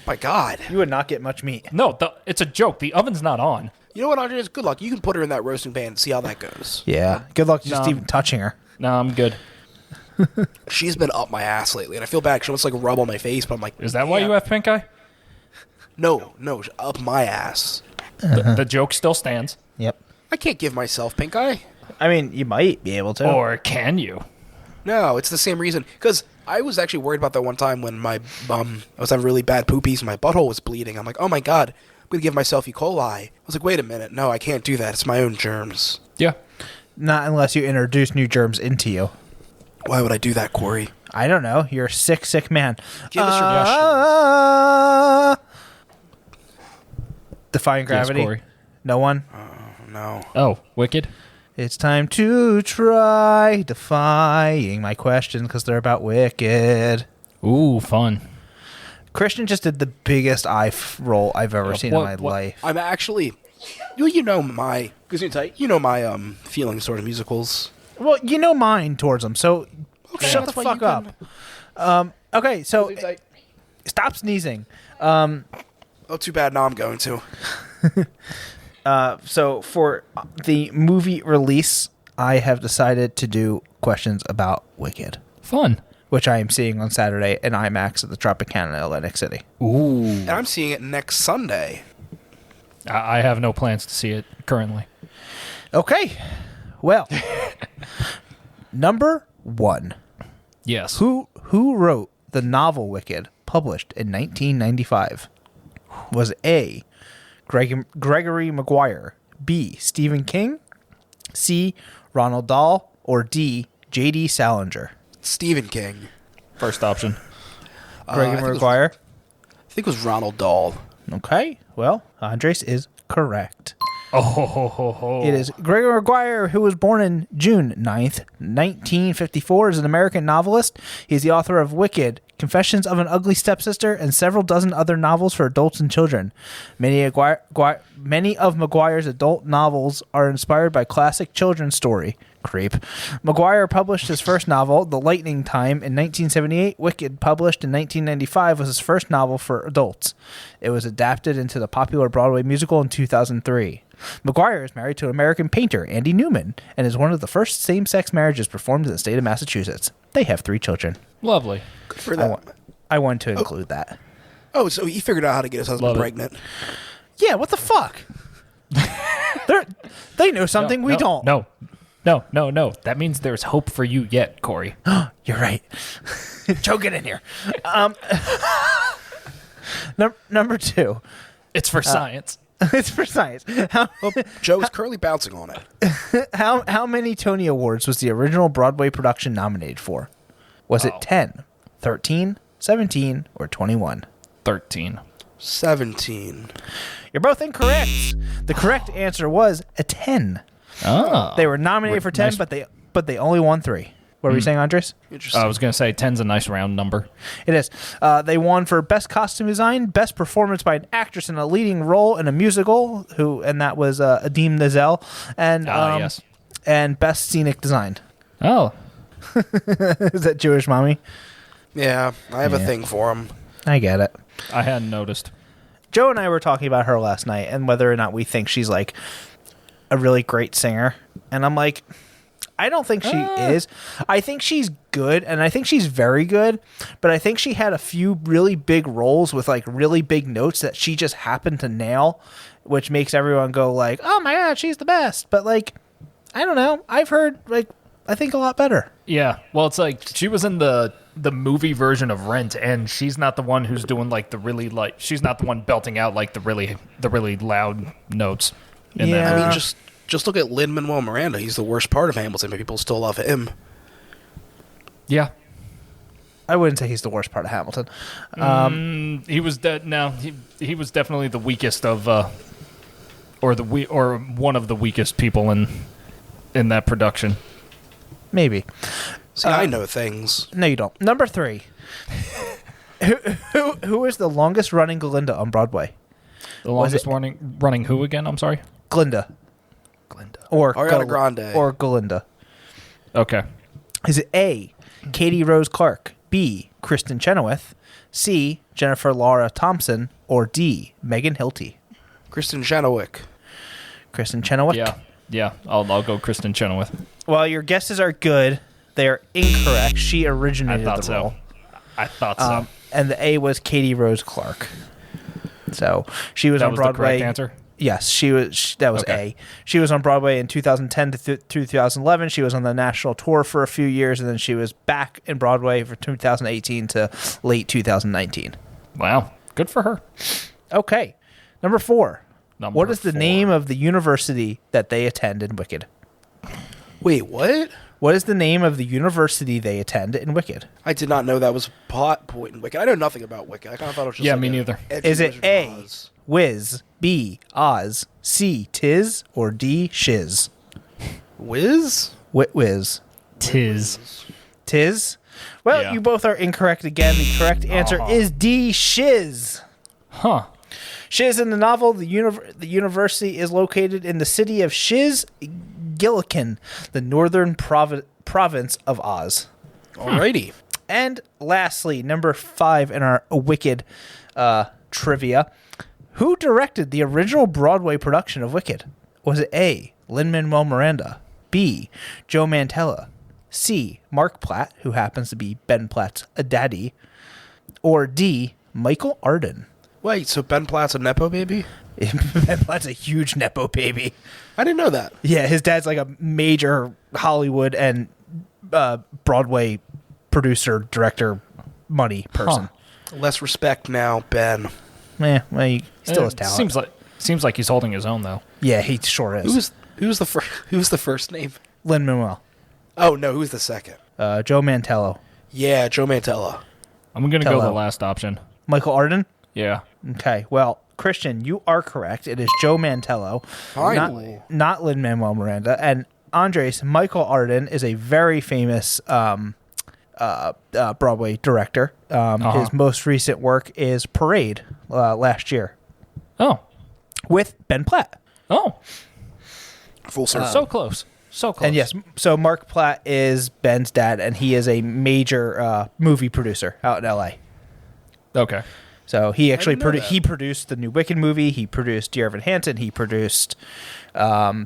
Speaker 3: My God.
Speaker 2: You would not get much meat.
Speaker 1: No, it's a joke. The oven's not on.
Speaker 3: You know what, Andres? Good luck. You can put her in that roasting pan and see how that goes.
Speaker 2: Yeah. Good luck just
Speaker 1: No.
Speaker 2: even touching her.
Speaker 1: No, I'm good.
Speaker 3: She's been up my ass lately, and I feel bad. She wants to rub on my face, but I'm like,
Speaker 1: Is that why you have pink eye?
Speaker 3: No, up my ass.
Speaker 1: The joke still stands.
Speaker 2: Yep.
Speaker 3: I can't give myself pink eye.
Speaker 2: I mean, you might be able to.
Speaker 1: Or can you?
Speaker 3: No, it's the same reason. Because I was actually worried about that one time when I was having really bad poopies and my butthole was bleeding. I'm like, oh my God, I'm going to give myself E. coli. I was like, wait a minute. No, I can't do that. It's my own germs.
Speaker 1: Yeah.
Speaker 2: Not unless you introduce new germs into you.
Speaker 3: Why would I do that, Cory?
Speaker 2: I don't know. You're a sick man.
Speaker 3: Give us your questions.
Speaker 2: Defying gravity.
Speaker 1: Yes, Cory.
Speaker 2: No one?
Speaker 3: No.
Speaker 1: Oh, Wicked?
Speaker 2: It's time to try defying my questions because they're about Wicked.
Speaker 1: Ooh, fun.
Speaker 2: Christian just did the biggest eye roll I've ever seen in my life.
Speaker 3: I'm actually... You know my feelings toward musicals.
Speaker 2: Well, you know mine towards them, so shut the
Speaker 3: that's why
Speaker 2: fuck
Speaker 3: you
Speaker 2: up. Okay, so
Speaker 3: Gesundheit.
Speaker 2: stop sneezing.
Speaker 3: Oh, too bad. Now I'm going to.
Speaker 2: So for the movie release, I have decided to do questions about Wicked,
Speaker 1: Fun.
Speaker 2: which I am seeing on Saturday in IMAX at the Tropicana in Atlantic City.
Speaker 1: Ooh.
Speaker 3: And I'm seeing it next Sunday.
Speaker 1: I have no plans to see it currently.
Speaker 2: Okay, well, number one.
Speaker 1: Yes.
Speaker 2: Who wrote the novel Wicked, published in 1995? Was A, Gregory Maguire, B, Stephen King, C, Ronald Dahl, or D, J.D. Salinger?
Speaker 3: Stephen King.
Speaker 1: First option.
Speaker 2: Gregory Maguire?
Speaker 3: I think it was Ronald Dahl.
Speaker 2: Okay, well, Andres is correct.
Speaker 1: Oh, ho, ho, ho.
Speaker 2: It is Gregory Maguire, who was born in June 9th, 1954, is an American novelist. He is the author of Wicked, Confessions of an Ugly Stepsister, and several dozen other novels for adults and children. Many of Maguire's adult novels are inspired by classic children's story. Creep. Maguire published his first novel, The Lightning Time, in 1978. Wicked, published in 1995, was his first novel for adults. It was adapted into the popular Broadway musical in 2003. Maguire is married to an American painter, Andy Newman, and is one of the first same-sex marriages performed in the state of Massachusetts. They have 3 children.
Speaker 1: Lovely.
Speaker 3: Good for that.
Speaker 2: I wanted to include that.
Speaker 3: Oh, so he figured out how to get his husband
Speaker 1: Love it.
Speaker 3: pregnant.
Speaker 2: Yeah, what the fuck? They know something we don't.
Speaker 1: No. That means there's hope for you yet, Cory.
Speaker 2: You're right. Choke it in here. Number 2.
Speaker 1: It's for science.
Speaker 2: It's for science.
Speaker 3: Joe is currently bouncing on it.
Speaker 2: How many Tony Awards was the original Broadway production nominated for? Was it 10, 13, 17, or 21?
Speaker 1: 13.
Speaker 3: 17.
Speaker 2: You're both incorrect. The correct answer was a 10.
Speaker 1: Oh.
Speaker 2: They were nominated for 10,
Speaker 1: nice.
Speaker 2: but they only won 3. What were you saying, Andres?
Speaker 3: Interesting.
Speaker 1: I was going to say 10's a nice round number.
Speaker 2: It is. They won for Best Costume Design, Best Performance by an Actress in a Leading Role in a Musical, and that was Adim Nazel, and
Speaker 1: Yes.
Speaker 2: and Best Scenic Design.
Speaker 1: Oh.
Speaker 2: Is that Jewish mommy?
Speaker 3: Yeah, I have a thing for him.
Speaker 2: I get it.
Speaker 1: I hadn't noticed.
Speaker 2: Joe and I were talking about her last night and whether or not we think she's like a really great singer. And I'm like, I don't think she is. I think she's good, and I think she's very good, but I think she had a few really big roles with like really big notes that she just happened to nail, which makes everyone go like, oh my God, she's the best. But like, I don't know. I've heard like, I think a lot better.
Speaker 1: Yeah. Well, it's like she was in the movie version of Rent, and she's not the one who's doing like the really like, she's not the one belting out like the really loud notes. In
Speaker 2: Yeah.
Speaker 1: that.
Speaker 3: I mean, just look at Lin-Manuel Miranda. He's the worst part of Hamilton, but people still love him.
Speaker 1: Yeah.
Speaker 2: I wouldn't say he's the worst part of Hamilton.
Speaker 1: He was he was definitely the weakest of or one of the weakest people in that production.
Speaker 2: Maybe.
Speaker 3: See, I know things.
Speaker 2: No, you don't. Number 3. Who is the longest running Glinda on Broadway?
Speaker 1: The longest running who again? I'm sorry.
Speaker 2: Glinda. Or
Speaker 3: Ariana Grande.
Speaker 2: Or Glinda.
Speaker 1: Okay.
Speaker 2: Is it A, Katie Rose Clark, B, Kristen Chenoweth, C, Jennifer Laura Thompson, or D, Megan Hilty?
Speaker 3: Kristen Chenoweth.
Speaker 2: Kristen Chenoweth?
Speaker 1: Yeah. I'll go Kristen Chenoweth.
Speaker 2: Well, your guesses are good. They are incorrect. She originated the role.
Speaker 1: I thought so.
Speaker 2: And the A was Katie Rose Clark. So she was
Speaker 1: That
Speaker 2: on
Speaker 1: was
Speaker 2: Broadway.
Speaker 1: the correct answer?
Speaker 2: Yes, she was. That was
Speaker 1: Okay.
Speaker 2: A. She was on Broadway in 2010 to 2011. She was on the national tour for a few years, and then she was back in Broadway for 2018 to late 2019.
Speaker 1: Wow. Good for her.
Speaker 2: Okay, number 4.
Speaker 1: Number
Speaker 2: What is the
Speaker 1: 4.
Speaker 2: name of the university that they attend in Wicked?
Speaker 3: Wait, what?
Speaker 2: What is the name of the university they attend in Wicked?
Speaker 3: I did not know that was a plot point in Wicked. I know nothing about Wicked. I kind of thought it was just
Speaker 1: Me neither.
Speaker 2: Is it A,
Speaker 3: Oz.
Speaker 2: Wiz, B, Oz, C, Tiz, or D, Shiz?
Speaker 3: Wiz?
Speaker 2: Wiz.
Speaker 1: Tis.
Speaker 2: Tiz? Well,
Speaker 1: Yeah.
Speaker 2: you both are incorrect again. The correct answer is D, Shiz.
Speaker 1: Huh.
Speaker 2: Shiz in the novel, the university is located in the city of Gillikin, the northern province of Oz.
Speaker 3: Alrighty.
Speaker 2: And lastly, number 5 in our Wicked trivia. Who directed the original Broadway production of Wicked? Was it A, Lin-Manuel Miranda, B, Joe Mantello, C, Mark Platt, who happens to be Ben Platt's daddy, or D, Michael Arden?
Speaker 3: Wait, so Ben Platt's a Nepo baby?
Speaker 2: Ben Platt's a huge Nepo baby.
Speaker 3: I didn't know that.
Speaker 2: Yeah, his dad's like a major Hollywood and Broadway producer, director, money person.
Speaker 3: Less respect now, Ben.
Speaker 2: Well, he still has talent.
Speaker 1: Seems like he's holding his own though.
Speaker 2: Yeah, he sure is.
Speaker 3: Who's the first name?
Speaker 2: Lin-Manuel.
Speaker 3: Oh no, who's the second?
Speaker 2: Joe Mantello.
Speaker 3: Yeah, Joe Mantello.
Speaker 1: I'm gonna go the
Speaker 2: Tello.
Speaker 1: last option.
Speaker 2: Michael Arden?
Speaker 1: Yeah.
Speaker 2: Okay, well, Christian, you are correct. It is Joe Mantello.
Speaker 3: Finally.
Speaker 2: Not Lin-Manuel Miranda. And Andres, Michael Arden is a very famous Broadway director. His most recent work is Parade last year
Speaker 1: Oh.
Speaker 2: with Ben Platt.
Speaker 1: Oh.
Speaker 3: Full circle.
Speaker 1: So close. So close.
Speaker 2: And yes, so Mark Platt is Ben's dad, and he is a major movie producer out in L.A.
Speaker 1: Okay.
Speaker 2: So he actually
Speaker 3: didn't know that.
Speaker 2: he produced the new Wicked movie. He produced Dear Evan Hansen. He produced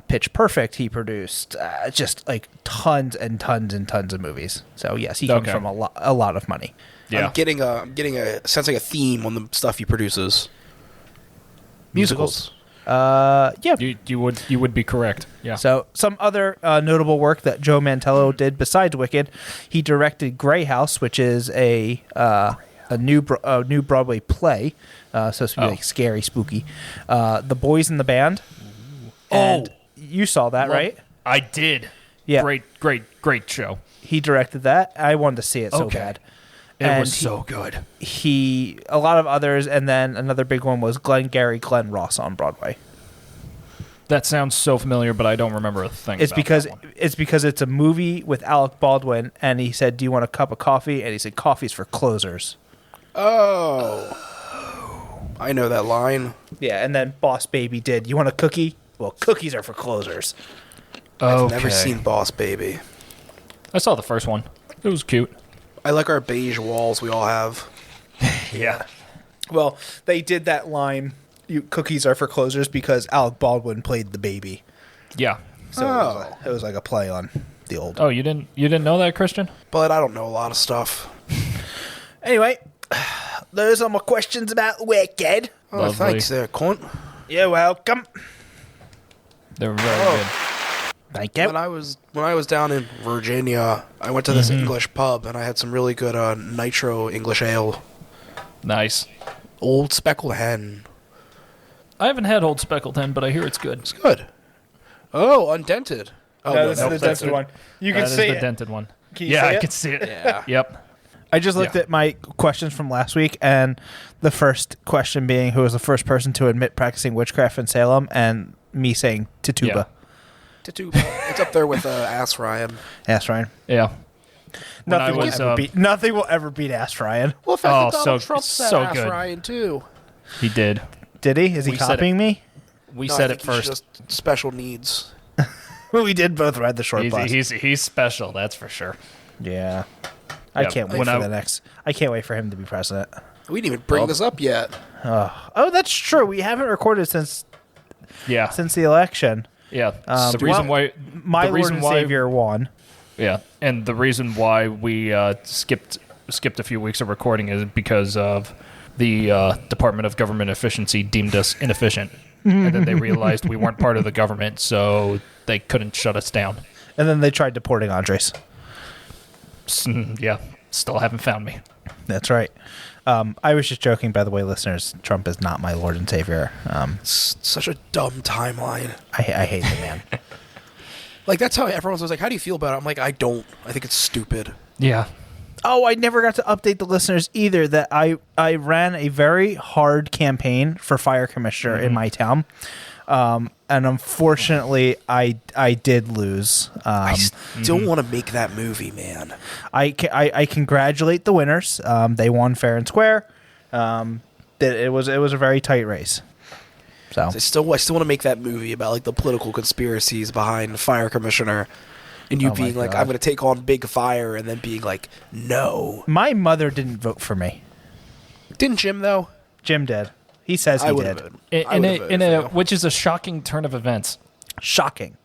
Speaker 2: Pitch Perfect. He produced just like tons and tons and tons of movies. So yes, he comes
Speaker 1: Okay.
Speaker 2: from a lot of money.
Speaker 1: Yeah.
Speaker 3: I'm getting a sensing a theme on the stuff he produces. Musicals.
Speaker 2: Yeah.
Speaker 1: You would be correct. Yeah.
Speaker 2: So some other notable work that Joe Mantello did besides Wicked, he directed Grey House, which is a new Broadway play, supposed to be like scary, spooky. The Boys in the Band. And you saw that, right?
Speaker 1: I did.
Speaker 2: Yeah.
Speaker 1: Great show.
Speaker 2: He directed that. I wanted to see it so
Speaker 1: Okay.
Speaker 2: bad.
Speaker 1: It was so good.
Speaker 2: A lot of others, and then another big one was Glenn Ross on Broadway.
Speaker 1: That sounds so familiar, but I don't remember a thing.
Speaker 2: It's
Speaker 1: about
Speaker 2: because
Speaker 1: that one.
Speaker 2: it's a movie with Alec Baldwin, and he said, "Do you want a cup of coffee?" And he said, "Coffee's for closers."
Speaker 3: Oh, I know that line.
Speaker 2: Yeah, and then Boss Baby did. "You want a cookie?" Well, cookies are for closers.
Speaker 3: I've never seen Boss Baby.
Speaker 1: I saw the first one. It was cute.
Speaker 3: I like our beige walls we all have.
Speaker 1: Yeah.
Speaker 2: Well, they did that line, "Cookies are for closers," because Alec Baldwin played the baby.
Speaker 1: Yeah.
Speaker 2: So it was like a play on the old.
Speaker 1: Oh, you didn't know that, Christian?
Speaker 3: But I don't know a lot of stuff.
Speaker 2: Anyway, those are my questions about Wicked.
Speaker 3: Oh,
Speaker 1: Lovely.
Speaker 3: thanks there, cunt.
Speaker 2: You're welcome.
Speaker 1: They were very good.
Speaker 2: Thank you.
Speaker 3: When I was down in Virginia, I went to this English pub and I had some really good nitro English ale.
Speaker 1: Nice.
Speaker 3: Old Speckled Hen.
Speaker 1: I haven't had Old Speckled Hen, but I hear it's good.
Speaker 3: It's good. Oh, undented. Oh,
Speaker 2: No, this is the
Speaker 1: that's
Speaker 2: dented
Speaker 1: it.
Speaker 2: one. You can
Speaker 1: That is
Speaker 2: see
Speaker 1: the
Speaker 2: it.
Speaker 1: dented one.
Speaker 2: Can you
Speaker 1: Yeah,
Speaker 2: see
Speaker 1: I
Speaker 2: it?
Speaker 1: can see it.
Speaker 3: Yeah.
Speaker 1: Yep.
Speaker 2: I just looked
Speaker 1: Yeah.
Speaker 2: at my questions from last week, and the first question being, who was the first person to admit practicing witchcraft in Salem, and me saying Tituba.
Speaker 3: Tituba. It's up there with Ass Ryan.
Speaker 2: Ask Ryan.
Speaker 1: Yeah. When I
Speaker 2: Nothing will,
Speaker 1: was,
Speaker 2: ever beat, nothing will ever beat Ask Ryan.
Speaker 3: Well, in fact,
Speaker 1: Oh,
Speaker 3: Donald
Speaker 1: so-
Speaker 3: Trump said
Speaker 1: so
Speaker 3: Ass
Speaker 1: good.
Speaker 3: Ryan too.
Speaker 1: He did.
Speaker 2: Did he? Is he
Speaker 1: We said
Speaker 2: copying me?
Speaker 1: We
Speaker 3: No, I
Speaker 1: said
Speaker 3: think
Speaker 1: it
Speaker 3: he's
Speaker 1: first.
Speaker 3: Just special needs.
Speaker 2: We did both ride the short bus.
Speaker 1: He's special, that's for sure.
Speaker 2: Yeah. I
Speaker 1: Yeah,
Speaker 2: can't wait
Speaker 1: when
Speaker 2: for
Speaker 1: I-
Speaker 2: the next. I can't wait for him to be president.
Speaker 3: We didn't even bring this up yet.
Speaker 2: Oh, that's true. We haven't recorded since
Speaker 1: Yeah.
Speaker 2: the election.
Speaker 1: Yeah.
Speaker 2: Um,
Speaker 1: the reason
Speaker 2: well,
Speaker 1: why
Speaker 2: My
Speaker 1: the
Speaker 2: Lord
Speaker 1: reason
Speaker 2: and
Speaker 1: why
Speaker 2: Savior won.
Speaker 1: Yeah, and the reason why we skipped a few weeks of recording is because of the Department of Government Efficiency deemed us inefficient, and then they realized we weren't part of the government, so they couldn't shut us down.
Speaker 2: And then they tried deporting Andres.
Speaker 1: Yeah, still haven't found me.
Speaker 2: That's right. I was just joking, by the way, listeners. Trump is not my Lord and Savior.
Speaker 3: It's such a dumb timeline.
Speaker 2: I hate the man.
Speaker 3: Like, that's how everyone was like, how do you feel about it? I'm like, I don't. I think it's stupid.
Speaker 1: Yeah,
Speaker 2: Oh, I never got to update the listeners either that I ran a very hard campaign for fire commissioner in my town. And unfortunately, I did lose.
Speaker 3: I still want to make that movie, man.
Speaker 2: I congratulate the winners. They won fair and square. It was a very tight race. So
Speaker 3: I still want to make that movie about like the political conspiracies behind the fire commissioner, and you
Speaker 2: Oh my
Speaker 3: being like,
Speaker 2: God.
Speaker 3: I'm going to take on big fire, and then being like, no.
Speaker 2: my mother didn't vote for me.
Speaker 3: Didn't Jim though?
Speaker 2: Jim did. He says
Speaker 3: I
Speaker 2: he
Speaker 3: would
Speaker 2: did.
Speaker 3: have.
Speaker 1: which is a shocking turn of events.
Speaker 2: Shocking.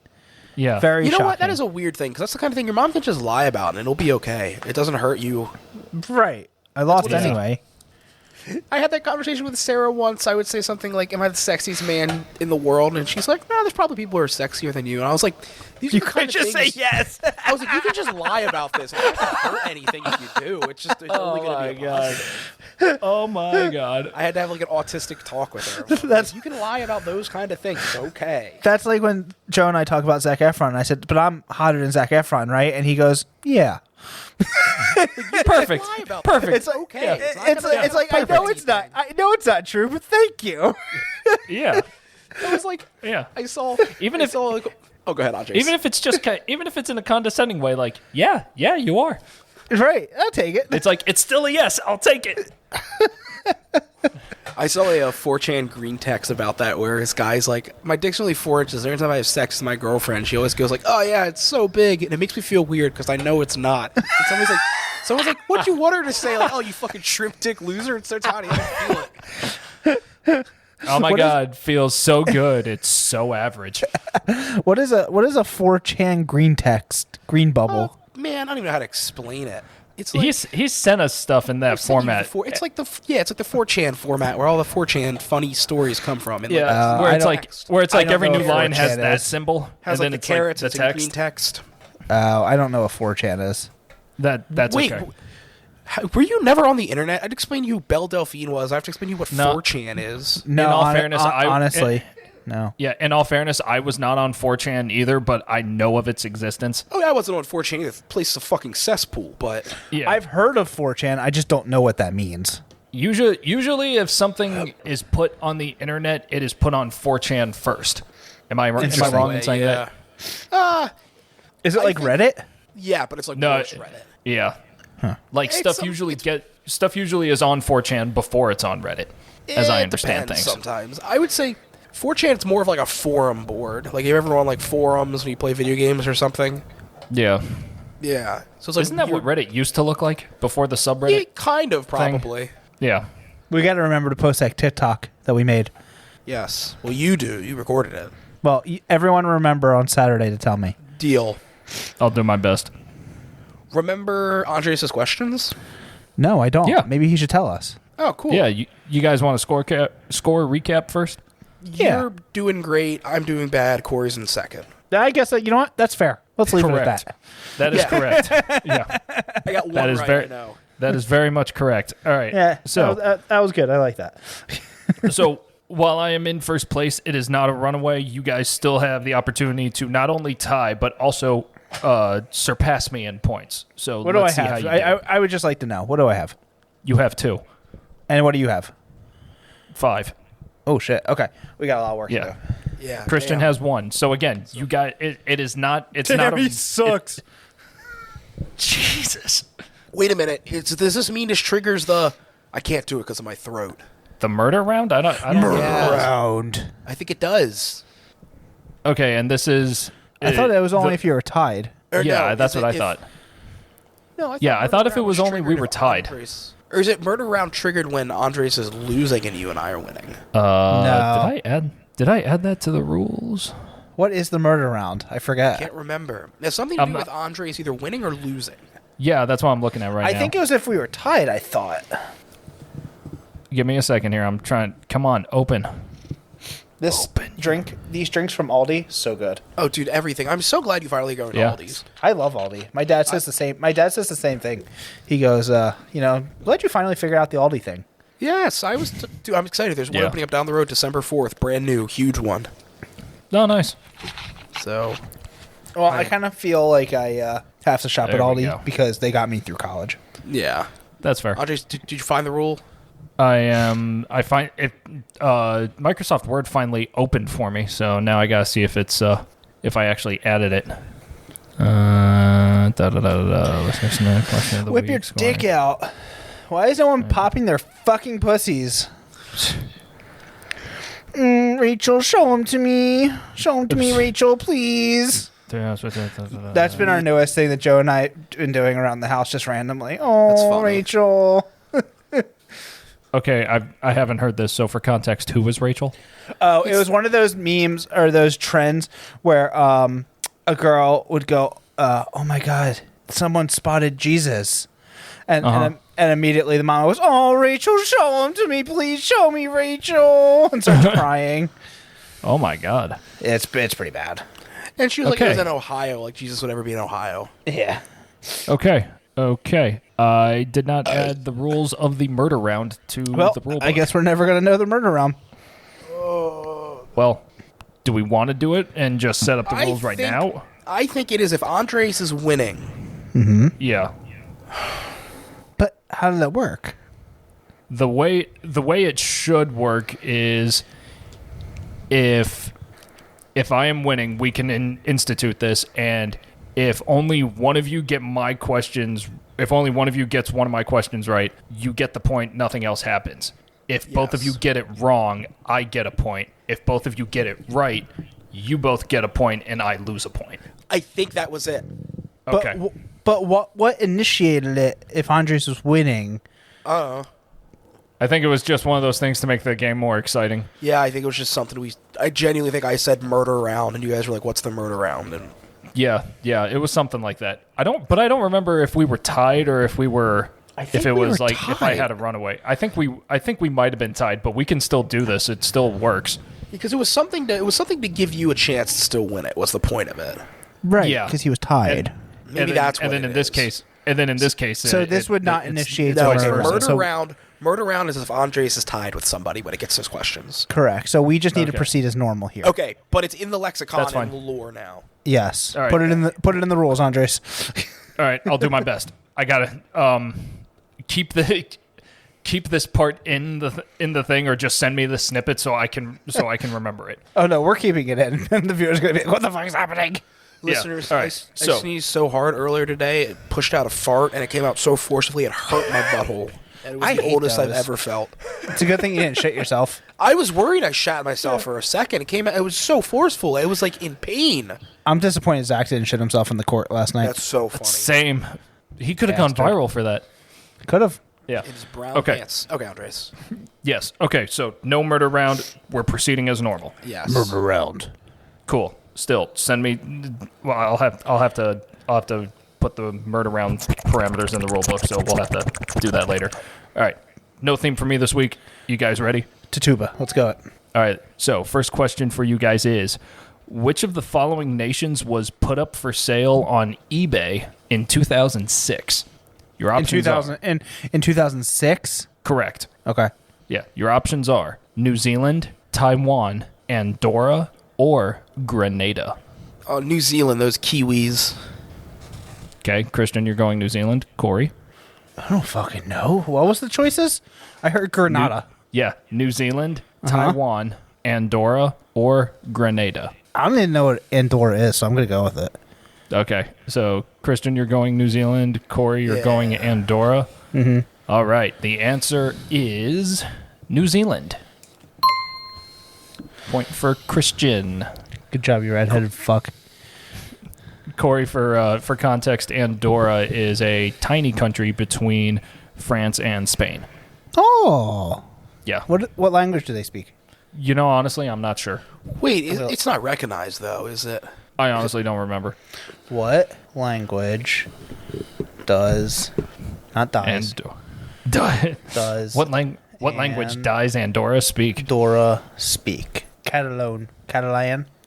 Speaker 1: Yeah,
Speaker 2: Very
Speaker 3: You know
Speaker 2: shocking.
Speaker 3: what? That is a weird thing because that's the kind of thing your mom can just lie about, and it'll be okay. It doesn't hurt you.
Speaker 2: Right. I lost
Speaker 1: Yeah.
Speaker 2: anyway.
Speaker 3: I had that conversation with Sarah once. I would say something like, "Am I the sexiest man in the world?" And she's like, "No, there's probably people who are sexier than you." And I was like, "These
Speaker 2: You
Speaker 3: are the kind
Speaker 2: could
Speaker 3: of
Speaker 2: just say
Speaker 3: things-
Speaker 2: yes.
Speaker 3: I was like, "You can just lie about this. It doesn't hurt anything if you do. It's just it's only going to be a positive."
Speaker 1: Oh my god.
Speaker 3: I had to have like an autistic talk with her.
Speaker 2: That's-
Speaker 3: You can lie about those kind of things. It's okay.
Speaker 2: That's like when Joe and I talk about Zac Efron. I said, "But I'm hotter than Zac Efron, right?" And he goes, "Yeah."
Speaker 1: Perfect.
Speaker 3: Lie about
Speaker 1: Perfect.
Speaker 3: That. It's okay.
Speaker 2: It's like I know it's not. I know it's not true, but thank you.
Speaker 1: Yeah,
Speaker 3: It was like
Speaker 1: yeah.
Speaker 3: I saw.
Speaker 1: Even
Speaker 3: I
Speaker 1: if-
Speaker 3: saw, like, oh, go ahead, Andres.
Speaker 1: Even if it's just even if it's in a condescending way, like yeah, you are.
Speaker 2: Right. I'll take it.
Speaker 1: It's like it's still a yes. I'll take it.
Speaker 3: I saw a 4chan green text about that where this guy's like, my dick's only 4 inches. Every time I have sex with my girlfriend, she always goes like, oh yeah, it's so big. And it makes me feel weird because I know it's not. And someone's like, what'd you want her to say? Like, oh, you fucking shrimp dick loser. It's so tiny. I don't feel it.
Speaker 1: Oh my god, feels so good. It's so average.
Speaker 2: What is a 4chan green bubble?
Speaker 3: Oh, man, I don't even know how to explain it. It's like,
Speaker 1: He's sent us stuff in that
Speaker 3: I've sent you
Speaker 1: format.
Speaker 3: before. It's like the 4chan format where all the 4chan funny stories come from. And
Speaker 1: Yeah,
Speaker 2: I
Speaker 1: where it's
Speaker 2: I
Speaker 1: like
Speaker 2: don't
Speaker 1: every
Speaker 2: know
Speaker 1: new
Speaker 2: what
Speaker 1: line has
Speaker 2: 4chan
Speaker 1: that
Speaker 2: is.
Speaker 1: symbol,
Speaker 3: has
Speaker 1: and
Speaker 3: like
Speaker 1: then
Speaker 3: the
Speaker 1: it's
Speaker 3: carrots.
Speaker 1: like
Speaker 3: It's
Speaker 1: the
Speaker 3: in green
Speaker 1: text.
Speaker 3: text.
Speaker 2: I don't know what 4chan is.
Speaker 1: That's
Speaker 3: Wait,
Speaker 1: okay.
Speaker 3: were you never on the internet? I'd explain to you who Belle Delphine was. I have to explain to you what
Speaker 1: No.
Speaker 3: 4chan is.
Speaker 2: No,
Speaker 1: In all fairness,
Speaker 2: honestly, No.
Speaker 1: Yeah, in all fairness, I was not on 4chan either, but I know of its existence.
Speaker 3: Oh, yeah, I wasn't on 4chan either. The place is a fucking cesspool, but...
Speaker 1: Yeah.
Speaker 2: I've heard of 4chan. I just don't know what that means.
Speaker 1: Usually, if something is put on the internet, it is put on 4chan first. Am I wrong in saying that?
Speaker 2: Is it like Reddit?
Speaker 3: Yeah, but it's like
Speaker 1: No,
Speaker 3: worse Reddit.
Speaker 1: Yeah. Like
Speaker 3: It's
Speaker 1: stuff usually is on 4chan before it's on Reddit, as I understand things.
Speaker 3: Sometimes I would say 4chan it's more of like a forum board. Like you ever on like forums when you play video games or something.
Speaker 1: Yeah.
Speaker 3: Yeah. So it's like
Speaker 1: Isn't that what Reddit used to look like before the subreddit?
Speaker 3: Yeah, kind of probably.
Speaker 1: Yeah.
Speaker 2: We got to remember to post that TikTok that we made.
Speaker 3: Yes. Well, you do. You recorded it.
Speaker 2: Well, everyone remember on Saturday to tell me.
Speaker 3: Deal.
Speaker 1: I'll do my best.
Speaker 3: Remember Andres' questions?
Speaker 2: No, I don't.
Speaker 1: Yeah.
Speaker 2: Maybe he should tell us.
Speaker 3: Oh, cool.
Speaker 1: Yeah, you guys want a score recap first?
Speaker 3: You're doing great. I'm doing bad. Corey's in second.
Speaker 2: I guess you know what? That's fair. Let's leave it at that.
Speaker 1: That is correct. Yeah.
Speaker 3: I got one
Speaker 1: That is
Speaker 3: right
Speaker 1: very
Speaker 3: I know.
Speaker 1: That is very much correct. All right.
Speaker 2: Yeah.
Speaker 1: So
Speaker 2: that was good. I like that.
Speaker 1: so while I am in first place, it is not a runaway. You guys still have the opportunity to not only tie but also surpass me in points. So
Speaker 2: What do I
Speaker 1: let's see
Speaker 2: have?
Speaker 1: how you do.
Speaker 2: I would just like to know. What do I have?
Speaker 1: You have 2.
Speaker 2: And what do you have?
Speaker 1: 5.
Speaker 2: Oh shit. Okay. We got a lot of work to
Speaker 1: Yeah.
Speaker 2: do.
Speaker 3: Yeah.
Speaker 1: Christian
Speaker 3: damn.
Speaker 1: has 1. So again, you got it. It is not. It's not.
Speaker 2: sucks.
Speaker 1: Jesus.
Speaker 3: Wait a minute. Does this mean this triggers the... I can't do it because of my throat.
Speaker 1: The murder round? I don't.
Speaker 3: Yeah.
Speaker 2: Round.
Speaker 3: I think it does.
Speaker 1: Okay, and this is.
Speaker 2: I thought it was only if you were tied.
Speaker 3: Or
Speaker 1: Yeah,
Speaker 3: no,
Speaker 1: that's
Speaker 3: is
Speaker 1: what I
Speaker 3: it
Speaker 1: thought.
Speaker 3: No, I
Speaker 1: Yeah, I thought if
Speaker 3: Murder
Speaker 1: it was
Speaker 3: Round
Speaker 1: only we
Speaker 3: triggered
Speaker 1: were
Speaker 3: if
Speaker 1: tied.
Speaker 3: Or is it Murder Round triggered when Andres is losing and you and I are winning?
Speaker 2: No.
Speaker 1: Did I add that to the rules?
Speaker 2: What is the murder round? I forget.
Speaker 3: Can't remember. There's something to do with Andres either winning or losing.
Speaker 1: Yeah, that's what I'm looking at right now.
Speaker 2: I think it was if we were tied, I thought.
Speaker 1: Give me a second here. I'm trying. Come on, open.
Speaker 2: These drinks from Aldi, so good.
Speaker 3: Oh, dude, everything. I'm so glad you finally go to
Speaker 1: Yeah.
Speaker 3: Aldi's.
Speaker 2: I love Aldi. My dad says the same. My dad says the same thing. He goes, glad you finally figured out the Aldi thing.
Speaker 3: Yes, I was. Dude, I'm excited. There's one
Speaker 1: Yeah.
Speaker 3: opening up down the road December 4th. Brand new, huge one.
Speaker 1: Oh, nice.
Speaker 3: So,
Speaker 2: Well, I kind of feel like I have to shop at
Speaker 1: There we
Speaker 2: Aldi
Speaker 1: go.
Speaker 2: because they got me through college.
Speaker 3: yeah.
Speaker 1: That's fair.
Speaker 3: Andres, did you find the rule?
Speaker 1: I find it. Microsoft Word finally opened for me, so now I gotta see if it's if I actually added it. Listeners, no question of the
Speaker 2: Whip
Speaker 1: week,
Speaker 2: your
Speaker 1: scoring.
Speaker 2: dick out. Why is no one popping their fucking pussies? Rachel, show them to me. Show them to me, Rachel, please. That's been our newest thing that Joe and I have been doing around the house just randomly.
Speaker 3: That's
Speaker 2: Oh,
Speaker 3: funny.
Speaker 2: Rachel.
Speaker 1: Okay, I haven't heard this. So for context, who was Rachel?
Speaker 2: Oh, it was one of those memes or those trends where a girl would go, "Oh my God, someone spotted Jesus," and immediately the mom was, "Oh, Rachel, show him to me, please, show me, Rachel," and starts crying.
Speaker 1: Oh my God.
Speaker 2: It's pretty bad.
Speaker 3: And she was like, it was
Speaker 1: Okay.
Speaker 3: in Ohio. Like, Jesus would ever be in Ohio.
Speaker 2: Yeah.
Speaker 1: Okay. I did not add the rules of the murder round to
Speaker 2: Well,
Speaker 1: the rule book.
Speaker 2: I guess we're never gonna know the murder round.
Speaker 1: Well, do we want to do it and just set up the rules right now?
Speaker 3: I think it is if Andres is winning.
Speaker 1: Yeah.
Speaker 2: But how did that work?
Speaker 1: The way it should work is if I am winning, we can institute this, and if only one of you get my questions, if only one of you gets one of my questions right, you get the point. Nothing else happens. If both of you get it wrong, I get a point. If both of you get it right, you both get a point, and I lose a point.
Speaker 3: I think that was it.
Speaker 1: Okay.
Speaker 2: But what initiated it if Andres was winning?
Speaker 3: I
Speaker 1: I think it was just one of those things to make the game more exciting.
Speaker 3: Yeah, I think it was just something I genuinely think I said murder round, and you guys were like, what's the murder round? And
Speaker 1: Yeah, it was something like that. I don't remember if we were tied or if we were.
Speaker 2: think
Speaker 1: If it
Speaker 2: we
Speaker 1: was
Speaker 2: were
Speaker 1: like if I
Speaker 2: tied.
Speaker 1: had a runaway, I think we might have been tied, but we can still do this. It still works.
Speaker 3: because it was something to give you a chance to still win it. What's the point of it?
Speaker 2: Right.
Speaker 1: Yeah.
Speaker 2: Because he was tied.
Speaker 3: Maybe that's what
Speaker 1: and then
Speaker 3: it
Speaker 1: in this
Speaker 3: is.
Speaker 1: case, And then in this case,
Speaker 2: So this would not initiate
Speaker 3: No,
Speaker 2: the
Speaker 3: murder
Speaker 2: round. So-
Speaker 3: round. Murder round is if Andres is tied with somebody when it gets those questions.
Speaker 2: Correct. So we just need to
Speaker 1: Okay.
Speaker 2: proceed as normal here.
Speaker 3: Okay, but it's in the lexicon
Speaker 1: That's fine.
Speaker 3: and lore now.
Speaker 2: Yes.
Speaker 1: All right.
Speaker 2: Put it in the rules, Andres.
Speaker 1: All right, I'll do my best. I gotta keep this part in the thing, or just send me the snippet so I can remember it.
Speaker 2: Oh no, we're keeping it in, and the viewer's gonna be like, "What the fuck is happening?"
Speaker 3: Listeners,
Speaker 1: All
Speaker 3: I
Speaker 1: right, so-
Speaker 3: sneezed so hard earlier today, it pushed out a fart, and it came out so forcibly it hurt my butthole. And it was
Speaker 2: I
Speaker 3: the
Speaker 2: hate
Speaker 3: oldest I've
Speaker 2: those.
Speaker 3: ever felt.
Speaker 2: It's a good thing you didn't shit yourself.
Speaker 3: I was worried I shat myself for a second. It came out. It was so forceful. It was like in pain.
Speaker 2: I'm disappointed Zach didn't shit himself in the court last night.
Speaker 3: That's so funny.
Speaker 1: Same. He could have gone
Speaker 2: Bastard.
Speaker 1: viral for that.
Speaker 2: Could have.
Speaker 1: Yeah.
Speaker 3: In his brown
Speaker 1: Okay.
Speaker 3: pants. Okay, Andres.
Speaker 1: Yes. Okay. So no murder round. We're proceeding as normal.
Speaker 3: Yes.
Speaker 2: round.
Speaker 1: Cool. Still, send me. Well, I'll have to put the murder round parameters in the rule book, so we'll have to do that later. All right. No theme for me this week. You guys ready?
Speaker 2: Tatuba. Let's go.
Speaker 1: All right. So first question for you guys is, which of the following nations was put up for sale on eBay in 2006? Your
Speaker 2: In
Speaker 1: options
Speaker 2: 2000
Speaker 1: are
Speaker 2: in 2006.
Speaker 1: correct.
Speaker 2: Okay.
Speaker 1: Yeah. Your options are New Zealand, Taiwan, Andorra, or Grenada.
Speaker 3: Oh, New Zealand, those Kiwis.
Speaker 1: Okay, Christian, you're going New Zealand. Corey?
Speaker 2: I don't fucking know. What was the choices? I heard Grenada.
Speaker 1: Yeah, New Zealand, Taiwan, Andorra, or Grenada.
Speaker 2: I don't even know what Andorra is, so I'm gonna go with it.
Speaker 1: Okay, so Christian, you're going New Zealand. Corey, you're going Andorra. Mm-hmm. All right, the answer is New Zealand. Point for Christian.
Speaker 2: Good job, you redheaded fuck.
Speaker 1: Corey, for context, Andorra is a tiny country between France and Spain.
Speaker 2: Oh.
Speaker 1: Yeah.
Speaker 2: What language do they speak?
Speaker 1: You know, honestly, I'm not sure.
Speaker 3: Wait, it's not recognized, though, is it?
Speaker 1: I honestly don't remember.
Speaker 2: What language does not dies does
Speaker 1: What language
Speaker 2: and-
Speaker 1: does Andorra speak?
Speaker 2: Andorra speak? Catalonian.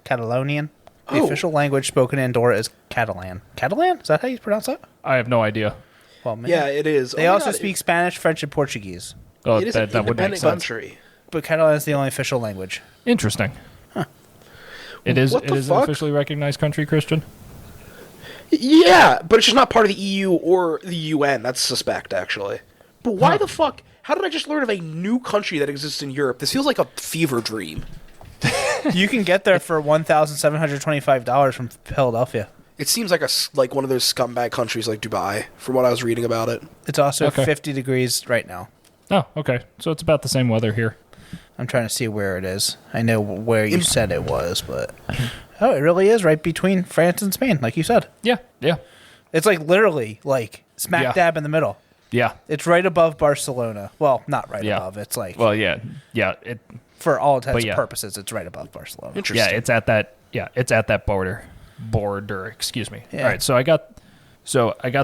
Speaker 2: The
Speaker 3: Oh.
Speaker 2: official language spoken in Andorra is Catalan. Catalan? Is that how you pronounce it?
Speaker 1: I have no idea.
Speaker 2: Well, man.
Speaker 3: Yeah, it is.
Speaker 2: They also speak Spanish, French, and Portuguese.
Speaker 1: Oh,
Speaker 3: It is an
Speaker 1: that would make
Speaker 3: independent
Speaker 1: sense.
Speaker 3: country.
Speaker 2: But Catalan is the only official language.
Speaker 1: Interesting. It is.
Speaker 3: What
Speaker 1: It
Speaker 3: the
Speaker 1: is an
Speaker 3: fuck?
Speaker 1: officially recognized country, Christian.
Speaker 3: Yeah, but it's just not part of the EU or the UN. That's suspect, actually. But why the fuck? How did I just learn of a new country that exists in Europe? This feels like a fever dream.
Speaker 2: You can get there for $1,725 from Philadelphia.
Speaker 3: It seems like one of those scumbag countries like Dubai, from what I was reading about it.
Speaker 2: It's also
Speaker 1: Okay.
Speaker 2: 50 degrees right now.
Speaker 1: Oh, okay. So it's about the same weather here.
Speaker 2: I'm trying to see where it is. I know where you said it was, but oh, it really is right between France and Spain, like you said.
Speaker 1: Yeah. Yeah.
Speaker 2: It's like literally like smack
Speaker 1: Yeah.
Speaker 2: dab in the middle.
Speaker 1: Yeah.
Speaker 2: It's right above Barcelona. Well, not right
Speaker 1: Yeah.
Speaker 2: above. It's like
Speaker 1: Well, yeah. Yeah. It.
Speaker 2: for all intents
Speaker 1: but
Speaker 2: and
Speaker 1: yeah.
Speaker 2: purposes, it's right above Barcelona.
Speaker 3: Interesting.
Speaker 1: Yeah. It's at that. Yeah. It's at that border. Excuse me.
Speaker 2: Yeah.
Speaker 1: All right. So I got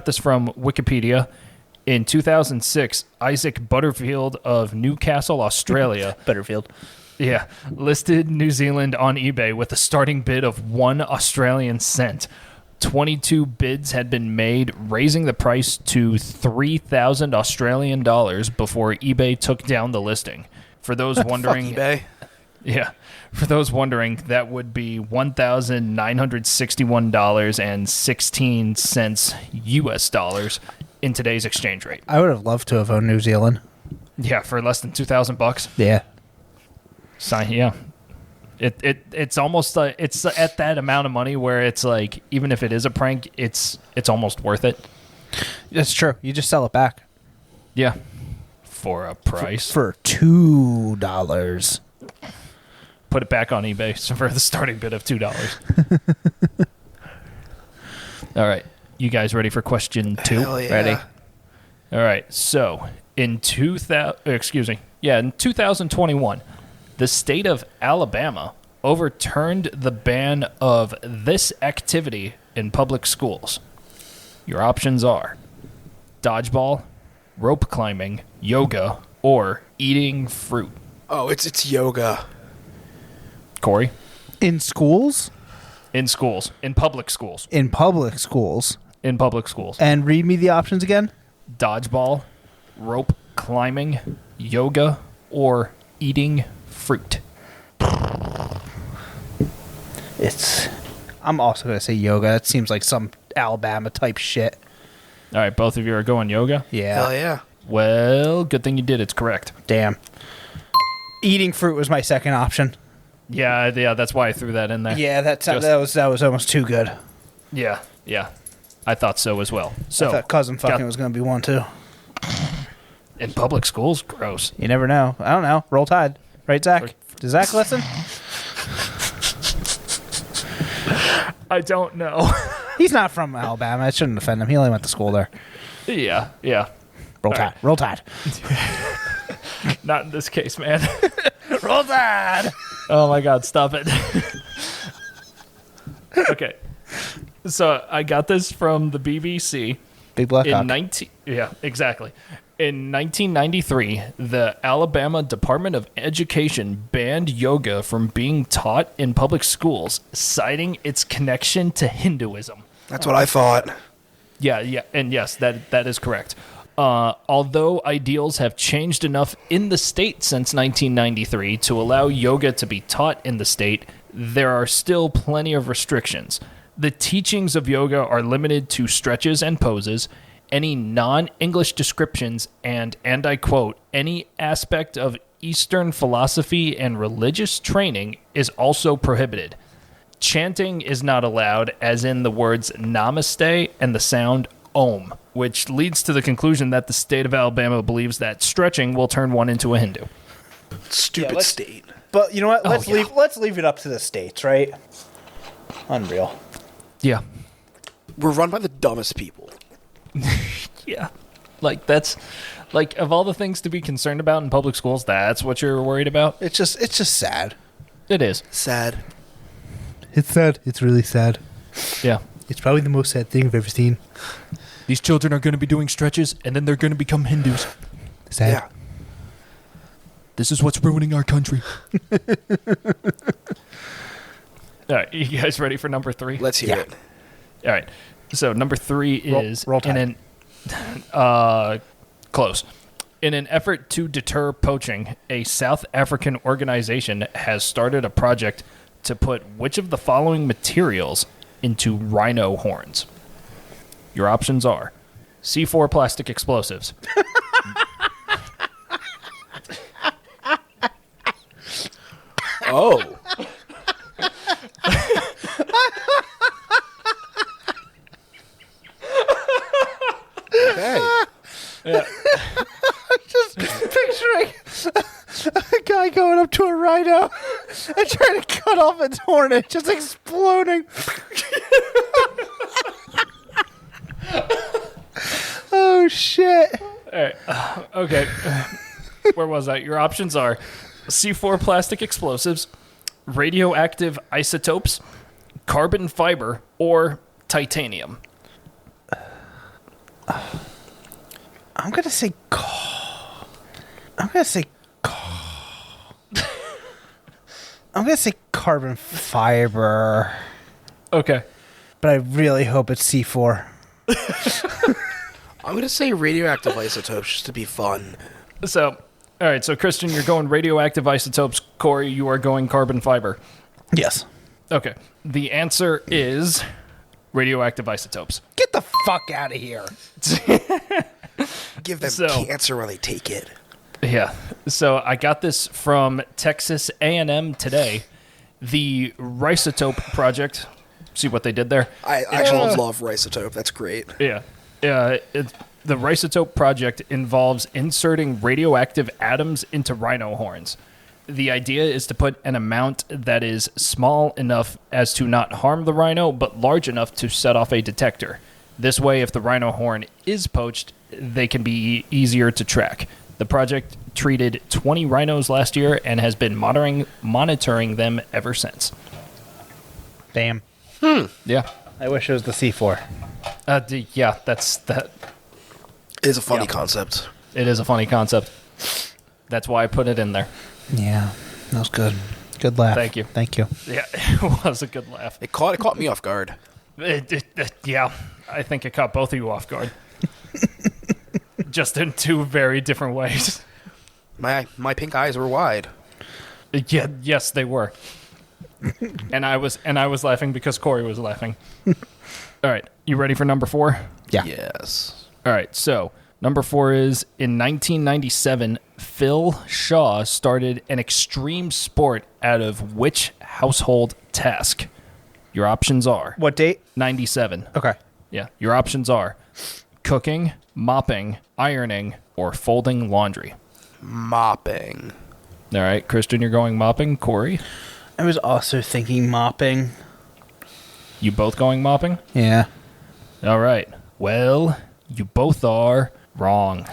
Speaker 1: this from Wikipedia. In 2006, Isaac Butterfield of Newcastle, Australia,
Speaker 2: Butterfield.
Speaker 1: listed New Zealand on eBay with a starting bid of 1 Australian cent. 22 bids had been made, raising the price to 3,000 Australian dollars before eBay took down the listing. For those wondering,
Speaker 3: eBay.
Speaker 1: yeah, for those wondering, that would be $1,961.16 US dollars in today's exchange rate.
Speaker 2: I would have loved to have owned New Zealand.
Speaker 1: Yeah, for less than $2,000.
Speaker 2: Yeah.
Speaker 1: Yeah. It's almost it's at that amount of money where it's like, even if it is a prank, it's almost worth it.
Speaker 2: That's true. You just sell it back.
Speaker 1: Yeah. For a price.
Speaker 2: For $2.
Speaker 1: Put it back on eBay for the starting bid of $2. All right. You guys ready for question 2?
Speaker 3: Hell yeah.
Speaker 2: Ready?
Speaker 1: All right. So, in 2021, the state of Alabama overturned the ban of this activity in public schools. Your options are dodgeball, rope climbing, yoga, or eating fruit.
Speaker 3: Oh, it's yoga.
Speaker 1: Corey?
Speaker 2: In schools?
Speaker 1: In schools. In public schools.
Speaker 2: In public schools.
Speaker 1: in public schools.
Speaker 2: And read me the options again.
Speaker 1: Dodgeball, rope climbing, yoga, or eating fruit.
Speaker 2: I'm also going to say yoga. That seems like some Alabama type shit.
Speaker 1: All right, both of you are going yoga?
Speaker 2: Yeah.
Speaker 3: Hell yeah.
Speaker 1: Well, good thing you did. It's correct.
Speaker 2: Damn. Eating fruit was my second option.
Speaker 1: Yeah, that's why I threw that in there.
Speaker 2: Yeah, that was almost too good.
Speaker 1: Yeah. I thought so as well.
Speaker 2: I
Speaker 1: So,
Speaker 2: thought cousin fucking was going to be one too.
Speaker 1: in public schools, gross.
Speaker 2: You never know. I don't know. Roll Tide. Right, Zach? Does Zach listen?
Speaker 1: I don't know.
Speaker 2: He's not from Alabama. It shouldn't offend him. He only went to school there.
Speaker 1: Yeah.
Speaker 2: Roll
Speaker 1: All
Speaker 2: Tide.
Speaker 1: right.
Speaker 2: Roll Tide.
Speaker 1: Not in this case, man.
Speaker 2: Roll Tide.
Speaker 1: Oh my God, stop it. Okay. So I got this from the BBC.
Speaker 2: Big black hawk.
Speaker 1: Yeah, exactly. In 1993, the Alabama Department of Education banned yoga from being taught in public schools, citing its connection to Hinduism.
Speaker 3: That's what I thought.
Speaker 1: Yeah, and yes, that is correct. Although ideals have changed enough in the state since 1993 to allow yoga to be taught in the state, there are still plenty of restrictions. The teachings of yoga are limited to stretches and poses, any non-English descriptions, and I quote, any aspect of Eastern philosophy and religious training is also prohibited. Chanting is not allowed, as in the words namaste and the sound Om, which leads to the conclusion that the state of Alabama believes that stretching will turn one into a Hindu.
Speaker 3: Stupid state.
Speaker 2: But you know what? Let's
Speaker 1: yeah.
Speaker 2: leave it up to the states, right? Unreal.
Speaker 1: Yeah.
Speaker 3: We're run by the dumbest people.
Speaker 1: Yeah. Like, that's... Like, of all the things to be concerned about in public schools, that's what you're worried about?
Speaker 2: It's just sad.
Speaker 1: It is.
Speaker 3: Sad.
Speaker 2: It's sad. It's really sad.
Speaker 1: Yeah.
Speaker 2: It's probably the most sad thing I've ever seen.
Speaker 1: These children are going to be doing stretches, and then they're going to become Hindus.
Speaker 2: Sad.
Speaker 3: Yeah.
Speaker 1: This is what's ruining our country. All right, you guys ready for number 3?
Speaker 3: Let's hear it.
Speaker 1: All right. So number 3 is
Speaker 2: roll Tide.
Speaker 1: close. In an effort to deter poaching, a South African organization has started a project to put which of the following materials into rhino horns? Your options are C4 plastic explosives.
Speaker 3: Oh. Okay.
Speaker 1: Yeah.
Speaker 2: Just picturing a guy going up to a rhino and trying to cut off its horn and just exploding. Oh, shit.
Speaker 1: All right. Okay. Where was that? Your options are C4 plastic explosives, radioactive isotopes, carbon fiber, or titanium.
Speaker 2: I'm going to say carbon fiber.
Speaker 1: Okay.
Speaker 2: But I really hope it's C4.
Speaker 3: I'm going to say radioactive isotopes just to be fun.
Speaker 1: So, all right. So, Christian, you're going radioactive isotopes. Cory, you are going carbon fiber.
Speaker 2: Yes.
Speaker 1: Okay. The answer is radioactive isotopes.
Speaker 2: Get the fuck out of here.
Speaker 3: Give them
Speaker 1: So-
Speaker 3: cancer while they take it.
Speaker 1: Yeah. So I got this from Texas A&M today. The Risotope Project. See what they did there?
Speaker 3: I actually love Risotope. That's great.
Speaker 1: Yeah. The Risotope Project involves inserting radioactive atoms into rhino horns. The idea is to put an amount that is small enough as to not harm the rhino, but large enough to set off a detector. This way, if the rhino horn is poached, they can be easier to track. The project treated 20 rhinos last year and has been monitoring them ever since.
Speaker 2: Damn.
Speaker 1: Yeah.
Speaker 2: I wish it was the C4.
Speaker 1: Yeah, that's that.
Speaker 3: It is a funny
Speaker 1: Yeah.
Speaker 3: concept.
Speaker 1: It is a funny concept. That's why I put it in there.
Speaker 2: Yeah, that was good. Good laugh.
Speaker 1: Thank you.
Speaker 2: Thank you.
Speaker 1: Yeah, it was a good laugh.
Speaker 3: It caught me off guard.
Speaker 1: Yeah, I think it caught both of you off guard. Just in two very different ways.
Speaker 3: My pink eyes were wide.
Speaker 1: Yeah, yes, they were. and I was laughing because Cory was laughing. All right, you ready for number 4?
Speaker 2: Yeah.
Speaker 3: Yes.
Speaker 1: All right, so number 4 is in 1997, Phil Shaw started an extreme sport out of which household task? Your options are
Speaker 2: What date?
Speaker 1: 97.
Speaker 2: Okay.
Speaker 1: Yeah, your options are cooking, mopping, ironing, or folding laundry.
Speaker 3: Mopping.
Speaker 1: All right, Christian, you're going mopping. Cory,
Speaker 2: I was also thinking mopping.
Speaker 1: you both going mopping?
Speaker 2: Yeah.
Speaker 1: All right. Well, you both are wrong.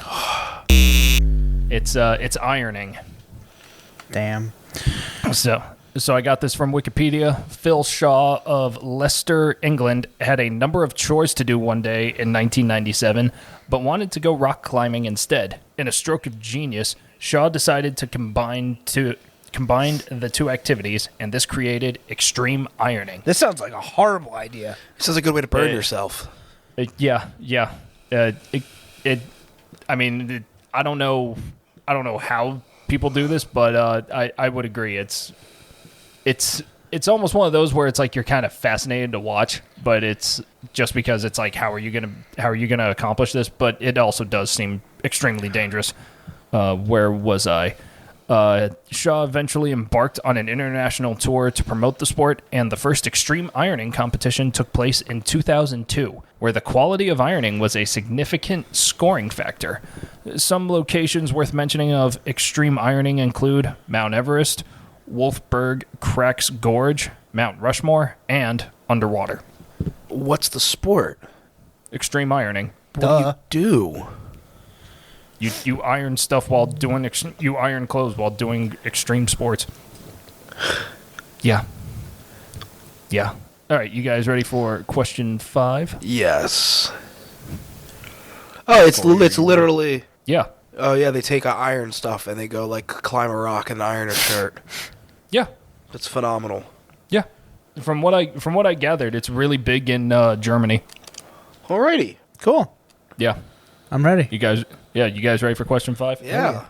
Speaker 1: It's ironing.
Speaker 2: Damn.
Speaker 1: So I got this from Wikipedia. Phil Shaw of Leicester, England, had a number of chores to do one day in 1997, but wanted to go rock climbing instead. In a stroke of genius, Shaw decided to combine the two activities, and this created extreme ironing.
Speaker 2: This sounds like a horrible idea.
Speaker 3: This is a good way to burn yourself.
Speaker 1: Yeah. I mean, I don't know how people do this, but I would agree. It's almost one of those where it's like you're kind of fascinated to watch, but it's just because it's like how are you gonna accomplish this? But it also does seem extremely dangerous. Where was I? Shaw eventually embarked on an international tour to promote the sport, and the first extreme ironing competition took place in 2002, where the quality of ironing was a significant scoring factor. Some locations worth mentioning of extreme ironing include Mount Everest, Wolfberg Cracks Gorge, Mount Rushmore, and underwater.
Speaker 3: What's the sport?
Speaker 1: Extreme ironing.
Speaker 3: What do you do?
Speaker 1: You iron stuff while doing you iron clothes while doing extreme sports. Yeah. All right, you guys ready for question 5?
Speaker 3: Yes. Oh, it's literally.
Speaker 1: Yeah.
Speaker 3: Oh yeah, they take iron stuff and they go like climb a rock and iron a shirt.
Speaker 1: Yeah.
Speaker 3: That's phenomenal.
Speaker 1: Yeah. From what I gathered, it's really big in Germany.
Speaker 3: Alrighty.
Speaker 2: Cool.
Speaker 1: Yeah.
Speaker 2: I'm ready.
Speaker 1: You guys ready for question 5?
Speaker 3: Yeah.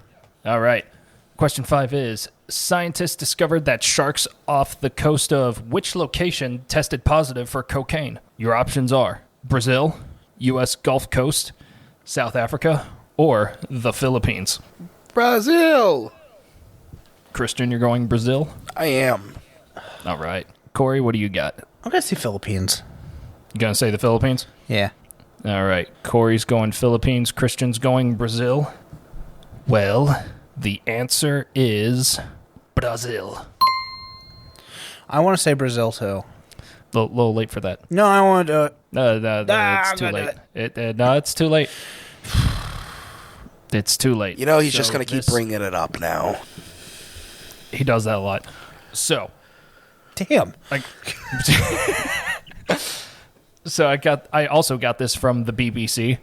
Speaker 1: All right. Question 5 is, scientists discovered that sharks off the coast of which location tested positive for cocaine? Your options are Brazil, U.S. Gulf Coast, South Africa, or the Philippines.
Speaker 3: Brazil.
Speaker 1: Christian, you're going Brazil?
Speaker 3: I am.
Speaker 1: All right. Cory, what do you got?
Speaker 2: I'm going to see Philippines.
Speaker 1: You going to say the Philippines?
Speaker 2: Yeah.
Speaker 1: All right. Cory's going Philippines. Christian's going Brazil. Well, the answer is Brazil.
Speaker 2: I want to say Brazil, too.
Speaker 1: A little late for that.
Speaker 2: No, I want to...
Speaker 1: No, it's too late. No, it's too late. It's too late.
Speaker 3: You know, he's just going to keep bringing it up now.
Speaker 1: He does that a lot. So...
Speaker 2: Damn.
Speaker 1: So I also got this from the BBC.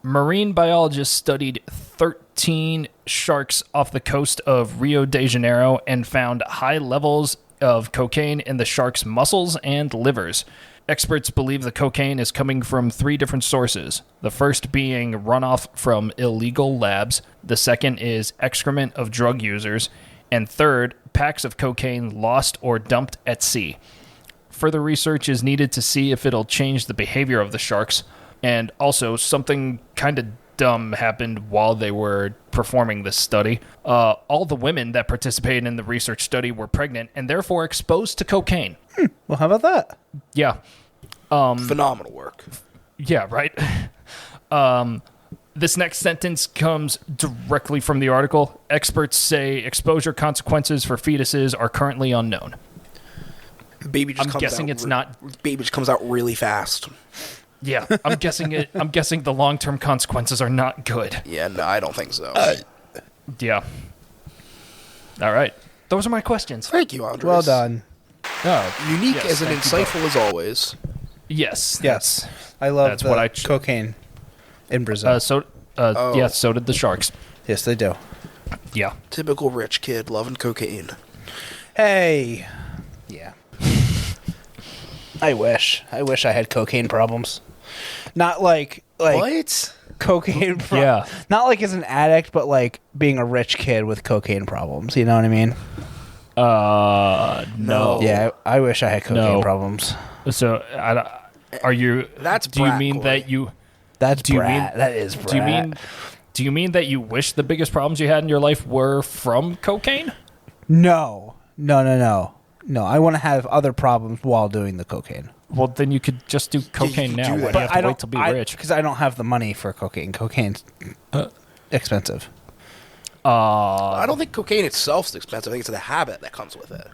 Speaker 1: Marine biologists studied 13 sharks off the coast of Rio de Janeiro and found high levels of cocaine in the sharks' muscles and livers. Experts believe the cocaine is coming from 3 different sources. The first being runoff from illegal labs. The second is excrement of drug users. And third, packs of cocaine lost or dumped at sea. Further research is needed to see if it'll change the behavior of the sharks. And also, something kind of dumb happened while they were performing this study. All the women that participated in the research study were pregnant and therefore exposed to cocaine.
Speaker 2: Well, how about that?
Speaker 1: Yeah.
Speaker 3: Phenomenal work.
Speaker 1: Yeah, right? This next sentence comes directly from the article. Experts say exposure consequences for fetuses are currently unknown.
Speaker 3: Baby just
Speaker 1: I'm guessing it's not.
Speaker 3: Baby just comes out really fast.
Speaker 1: Yeah, I'm guessing the long-term consequences are not good.
Speaker 3: Yeah, no, I don't think so.
Speaker 1: Yeah. All right. Those are my questions.
Speaker 3: Thank you, Andres.
Speaker 2: Well done.
Speaker 1: Oh,
Speaker 3: Unique
Speaker 1: yes,
Speaker 3: and insightful as always.
Speaker 1: yes.
Speaker 2: Yes. I love
Speaker 1: That's
Speaker 2: the
Speaker 1: what I
Speaker 2: cocaine in Brazil.
Speaker 1: Yeah, so did the sharks.
Speaker 2: Yes, they do.
Speaker 1: Yeah.
Speaker 3: Typical rich kid loving cocaine.
Speaker 2: Hey. Yeah.
Speaker 3: I wish I had cocaine problems. Not like
Speaker 2: What?
Speaker 3: cocaine
Speaker 1: Yeah.
Speaker 3: Not like as an addict, but like being a rich kid with cocaine problems. You know what I mean?
Speaker 1: No.
Speaker 3: Yeah, I wish I had cocaine
Speaker 1: No.
Speaker 3: problems.
Speaker 1: So, are you?
Speaker 3: That's
Speaker 1: Do you
Speaker 3: brat,
Speaker 1: mean
Speaker 3: Cory.
Speaker 1: that you?
Speaker 3: That's
Speaker 1: Do you
Speaker 3: brat.
Speaker 1: mean-
Speaker 3: That is brat.
Speaker 1: Do you mean that you wish the biggest problems you had in your life were from cocaine?
Speaker 3: No. I want to have other problems while doing the cocaine.
Speaker 1: Well, then you could just do cocaine
Speaker 2: could
Speaker 1: now.
Speaker 2: do
Speaker 1: Why
Speaker 2: that.
Speaker 1: do you have to wait to be rich?
Speaker 3: Because I don't have the money for cocaine. Cocaine's expensive.
Speaker 5: I don't think cocaine itself is expensive. I think it's the habit that comes with it.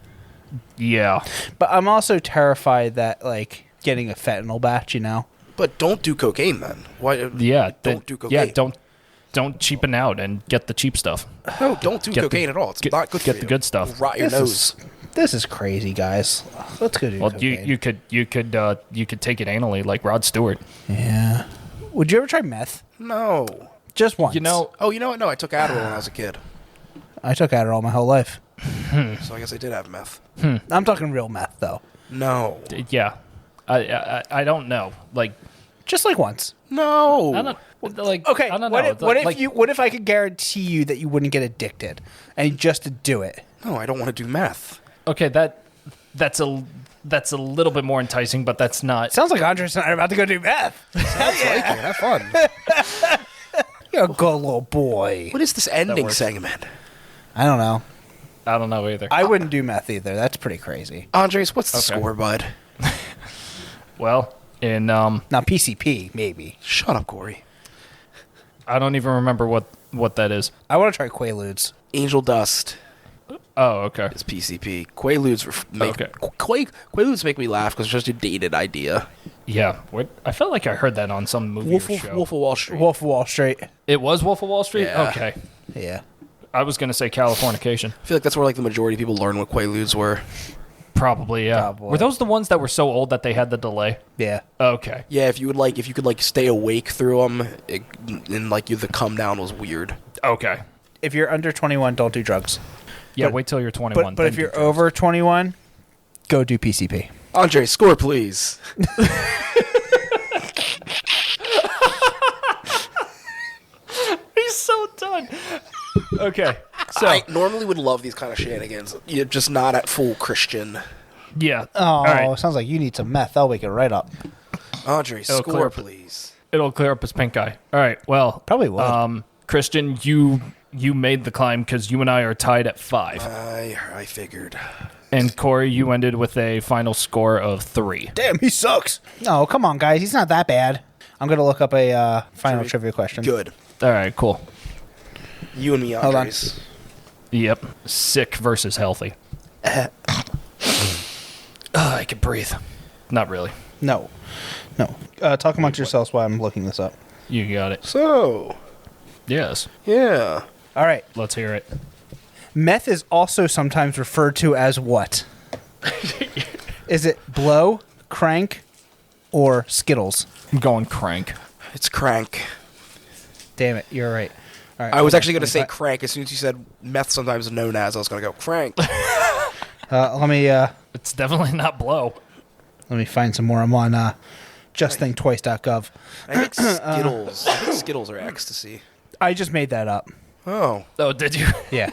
Speaker 1: Yeah.
Speaker 3: But I'm also terrified that like getting a fentanyl batch, you know.
Speaker 5: But don't do cocaine then. Why?
Speaker 1: Yeah.
Speaker 5: Don't do cocaine.
Speaker 1: Yeah. Don't cheapen out and get the cheap stuff.
Speaker 5: No, don't do
Speaker 1: Get the-
Speaker 5: cocaine at all. It's
Speaker 1: get-
Speaker 5: not good for
Speaker 1: get
Speaker 5: you.
Speaker 1: the good stuff.
Speaker 5: It'll rot your nose.
Speaker 3: This is crazy, guys. Let's go do
Speaker 1: Well,
Speaker 3: cocaine.
Speaker 1: you could take it anally like Rod Stewart.
Speaker 3: Yeah. Would you ever try meth?
Speaker 5: No.
Speaker 3: Just once.
Speaker 1: You know,
Speaker 5: Oh, you know what? No, I took Adderall when I was a kid.
Speaker 3: I took Adderall my whole life.
Speaker 5: So I guess I did have meth.
Speaker 3: I'm talking real meth though.
Speaker 5: No.
Speaker 1: yeah. I don't know. Like
Speaker 3: Just like once.
Speaker 5: No.
Speaker 1: I don't like.
Speaker 3: Okay.
Speaker 1: I don't
Speaker 3: what
Speaker 1: know.
Speaker 3: if, what if
Speaker 1: Like,
Speaker 3: what if I could guarantee you that you wouldn't get addicted and just to do it?
Speaker 5: No, I don't want to do meth.
Speaker 1: Okay, that's a little bit more enticing, but that's not.
Speaker 3: Sounds like Andres and I are about to go do meth.
Speaker 5: Sounds like it. Have fun.
Speaker 3: You're a good little boy.
Speaker 5: What is this ending
Speaker 1: works.
Speaker 5: segment?
Speaker 3: I don't know.
Speaker 1: I don't know either.
Speaker 3: I wouldn't do meth either. That's pretty crazy.
Speaker 5: Andres, what's the
Speaker 1: Okay.
Speaker 5: score, bud?
Speaker 1: Well, in
Speaker 3: Now PCP maybe.
Speaker 5: Shut up, Cory.
Speaker 1: I don't even remember what that is.
Speaker 3: I want to try Quaaludes.
Speaker 5: Angel Dust
Speaker 1: Oh, okay.
Speaker 5: is PCP. Quaaludes
Speaker 1: Okay.
Speaker 5: Quaaludes make me laugh because it's just a dated idea.
Speaker 1: Yeah, I felt like I heard that on some movie or show.
Speaker 5: Wolf of Wall Street.
Speaker 3: Wolf of Wall Street.
Speaker 1: It was Wolf of Wall Street.
Speaker 5: Yeah.
Speaker 1: Okay,
Speaker 3: Yeah.
Speaker 1: I was gonna say Californication.
Speaker 5: I feel like that's where like the majority of people learn what Quaaludes were.
Speaker 1: Probably, yeah.
Speaker 3: Probably.
Speaker 1: Were those the ones that were so old that they had the delay?
Speaker 3: Yeah.
Speaker 1: Okay.
Speaker 5: Yeah, if you could stay awake through them, and like the come down was weird.
Speaker 1: Okay.
Speaker 3: If you're under 21, don't do drugs.
Speaker 1: Yeah,
Speaker 3: But-
Speaker 1: wait till you're 21.
Speaker 3: But
Speaker 1: then
Speaker 3: if
Speaker 1: do
Speaker 3: you're
Speaker 1: drugs.
Speaker 3: over 21, go do PCP.
Speaker 5: Andre, score please.
Speaker 1: He's so done. Okay, so
Speaker 5: I normally would love these kind of shenanigans. You're just not at full Christian.
Speaker 1: yeah.
Speaker 3: Oh,
Speaker 1: All right.
Speaker 3: sounds like you need some meth. I'll wake it right up.
Speaker 5: Andre,
Speaker 1: It'll clear
Speaker 5: score
Speaker 1: up-
Speaker 5: please.
Speaker 1: It'll clear up his pink eye. All right. Well,
Speaker 3: Probably would.
Speaker 1: Christian, you made the climb because you and I are tied at 5,
Speaker 5: I figured.
Speaker 1: and Cory, you ended with a final score of 3.
Speaker 3: Damn, he sucks. No, come on, guys. He's not that bad. I'm going to look up a final trivia question.
Speaker 5: Good.
Speaker 1: All right. Cool.
Speaker 5: You and me,
Speaker 3: Hold on.
Speaker 5: Andres.
Speaker 1: Yep. Sick versus healthy. I can breathe. Not really.
Speaker 3: No. Talk amongst yourselves while I'm looking this up.
Speaker 1: You got it.
Speaker 5: So,
Speaker 1: Yes.
Speaker 5: yeah.
Speaker 3: All right.
Speaker 1: Let's hear it.
Speaker 3: Meth is also sometimes referred to as what? Is it blow, crank, or Skittles?
Speaker 1: I'm going crank.
Speaker 5: It's crank.
Speaker 3: Damn it, you're right. All right.
Speaker 5: I was actually going to say
Speaker 3: 25.
Speaker 5: crank. As soon as you said meth sometimes is known as, I was going to go crank.
Speaker 3: Let me
Speaker 1: It's definitely not blow.
Speaker 3: find some more. I'm on justthinktwice.gov.
Speaker 5: I think Skittles. I think Skittles are ecstasy.
Speaker 3: I just made that up.
Speaker 5: Oh.
Speaker 1: Oh, did you?
Speaker 3: Yeah.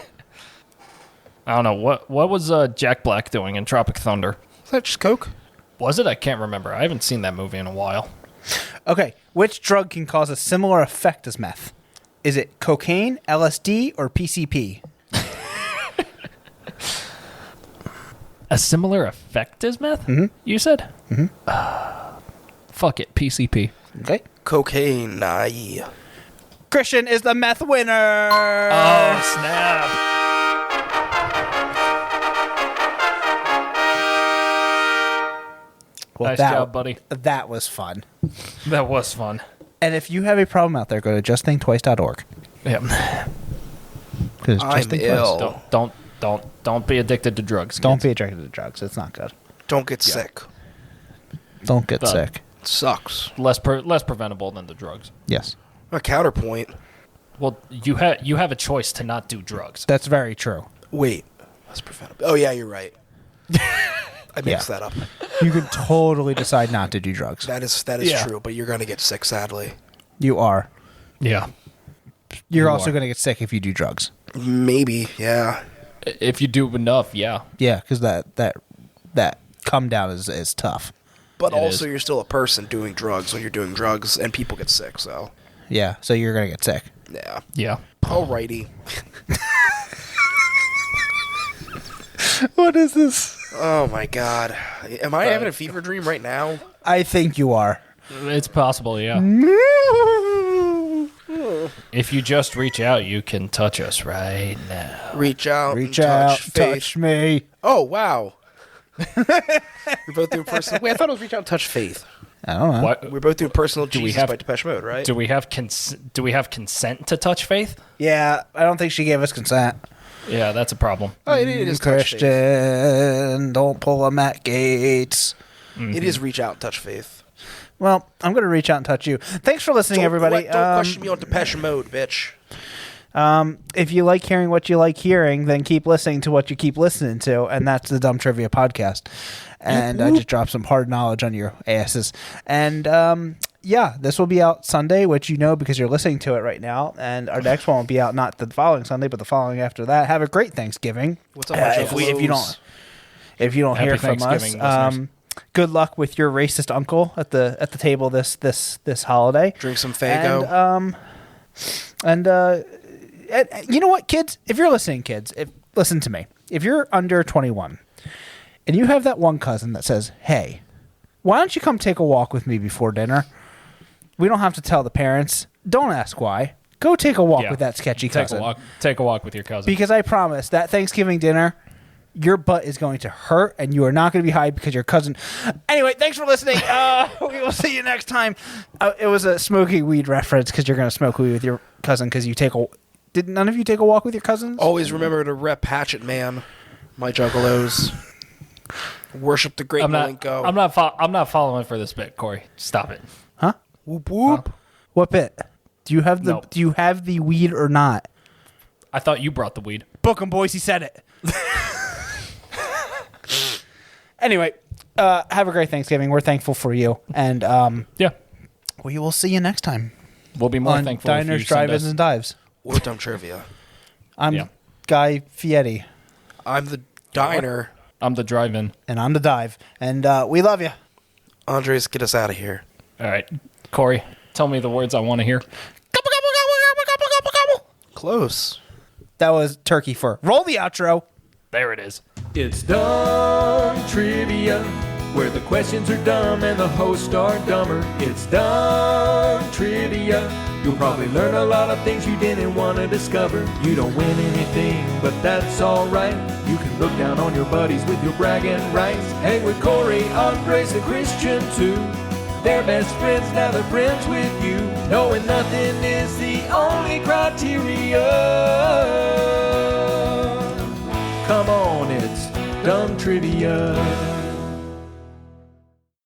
Speaker 1: I don't know. What was Jack Black doing in Tropic Thunder?
Speaker 5: Is that just Coke?
Speaker 1: Was it? I can't remember. I haven't seen that movie in a while.
Speaker 3: Okay. Which drug can cause a similar effect as meth? Is it cocaine, LSD, or PCP?
Speaker 1: A similar effect as meth? Mm-hmm. You said? Mm-hmm. Fuck it. PCP.
Speaker 3: Okay.
Speaker 5: Cocaine. Aye.
Speaker 3: Christian is the meth winner.
Speaker 1: Oh, snap.
Speaker 3: Well,
Speaker 1: Nice job, buddy.
Speaker 3: That was fun.
Speaker 1: That was fun.
Speaker 3: And if you have a problem out there, go to justthinktwice.org.
Speaker 1: Yeah.
Speaker 3: Because
Speaker 5: I'm ill.
Speaker 1: Don't be addicted to drugs.
Speaker 3: Don't
Speaker 1: kids.
Speaker 3: be addicted to drugs. It's not good.
Speaker 5: Don't get sick.
Speaker 3: Don't get sick.
Speaker 5: It sucks.
Speaker 1: less preventable than the drugs.
Speaker 3: Yes.
Speaker 5: A counterpoint.
Speaker 1: Well, you have a choice to not do drugs.
Speaker 3: That's very true.
Speaker 5: Wait. Less preventable. Oh, yeah, you're right. I mixed that up.
Speaker 2: You can totally decide not to do drugs.
Speaker 5: That is
Speaker 1: Yeah.
Speaker 5: true, but you're gonna get sick, sadly.
Speaker 2: You are.
Speaker 1: Yeah.
Speaker 2: You're
Speaker 1: You
Speaker 2: also
Speaker 1: are.
Speaker 2: going to get sick if you do drugs.
Speaker 5: Maybe, yeah.
Speaker 1: If you do enough, yeah.
Speaker 2: Yeah, because that come down is tough.
Speaker 5: But
Speaker 1: It
Speaker 5: also,
Speaker 1: is.
Speaker 5: you're still a person doing drugs when you're doing drugs, and people get sick. So,
Speaker 2: Yeah, so you're going to get sick.
Speaker 5: yeah.
Speaker 1: Yeah.
Speaker 5: Alrighty.
Speaker 2: What is this?
Speaker 5: Oh my god. Am I having a fever dream right now?
Speaker 2: I think you are.
Speaker 1: It's possible, yeah. If you just reach out, you can touch us right now.
Speaker 5: Reach out.
Speaker 2: Reach
Speaker 5: and
Speaker 2: out,
Speaker 5: touch faith.
Speaker 2: touch me.
Speaker 5: Oh wow. We're both doing personal. Wait, I thought it was reach out and touch faith.
Speaker 2: I don't know.
Speaker 1: What
Speaker 5: We're both doing personal
Speaker 1: Do we
Speaker 5: Jesus
Speaker 1: have-
Speaker 5: by Depeche Mode, right?
Speaker 1: do we have? Consent to touch faith?
Speaker 2: Yeah, I don't think she gave us consent.
Speaker 1: Yeah, that's a problem.
Speaker 5: Oh, it is touch faith.
Speaker 2: Christian, don't pull a Matt Gates.
Speaker 5: It is reach out and touch faith.
Speaker 2: Well, I'm going to reach out and touch you. Thanks for listening, everybody.
Speaker 5: Don't question me on Depeche Mode, bitch.
Speaker 2: If you like hearing what you like hearing, then keep listening to what you keep listening to, and that's the Dumb Trivia Podcast. And I just dropped some hard knowledge on your asses. And yeah, this will be out Sunday, which you know because you're listening to it right now. And our next one will be out not the following Sunday, but the following after that. Have a great Thanksgiving.
Speaker 5: What's up, my
Speaker 2: if you don't
Speaker 1: Happy
Speaker 2: hear from us,
Speaker 1: Thanksgiving, listeners.
Speaker 2: good luck with your racist uncle at the table this holiday.
Speaker 5: Drink some Faygo.
Speaker 2: And you know what, kids? If you're listening, listen to me. If you're under 21 and you have that one cousin that says, "Hey, why don't you come take a walk with me before dinner?" We don't have to tell the parents. Don't ask why. Go take a walk
Speaker 1: Yeah.
Speaker 2: with that sketchy
Speaker 1: Take
Speaker 2: cousin.
Speaker 1: a walk with your cousin.
Speaker 2: Because I promise that Thanksgiving dinner, your butt is going to hurt, and you are not going to be high because your cousin. Anyway, thanks for listening. We will see you next time. It was a smoking weed reference because you're going to smoke weed with your cousin because you take a. Did none of you take a walk with your cousins?
Speaker 5: Always remember to rep Hatchet Man, my juggalos. Worship the great
Speaker 1: I'm not following for this bit, Corey. Stop it.
Speaker 2: Huh?
Speaker 5: Whoop whoop.
Speaker 2: What bit? Do you have the
Speaker 1: No.
Speaker 2: Do you have the weed or not?
Speaker 1: I thought you brought the weed.
Speaker 2: Book 'em, boys. He said it. Anyway, have a great Thanksgiving. We're thankful for you, and
Speaker 1: Yeah.
Speaker 2: we will see you next time
Speaker 1: We'll be more
Speaker 2: on
Speaker 1: thankful if
Speaker 2: Diners,
Speaker 1: you send
Speaker 2: Drive-Ins,
Speaker 1: us.
Speaker 2: and Dives.
Speaker 5: Or dumb trivia.
Speaker 2: I'm
Speaker 1: Yeah.
Speaker 2: Guy Fieri,
Speaker 5: I'm the diner.
Speaker 1: I'm the drive-in.
Speaker 2: and I'm the Dive, and we love you.
Speaker 5: Andres, get us out of here.
Speaker 1: All right. Corey, tell me the words I want to hear.
Speaker 5: Close.
Speaker 2: That was turkey fur. Roll the outro.
Speaker 1: There it is.
Speaker 4: It's Dumb Trivia, where the questions are dumb and the hosts are dumber. It's Dumb Trivia. You'll probably learn a lot of things you didn't want to discover. You don't win anything, but that's alright. You can look down on your buddies with your bragging rights. Hang with Cory, Andres, and Christian too. They're best friends, now they're friends with you. Knowing nothing is the only criteria. Come on, it's Dumb Trivia.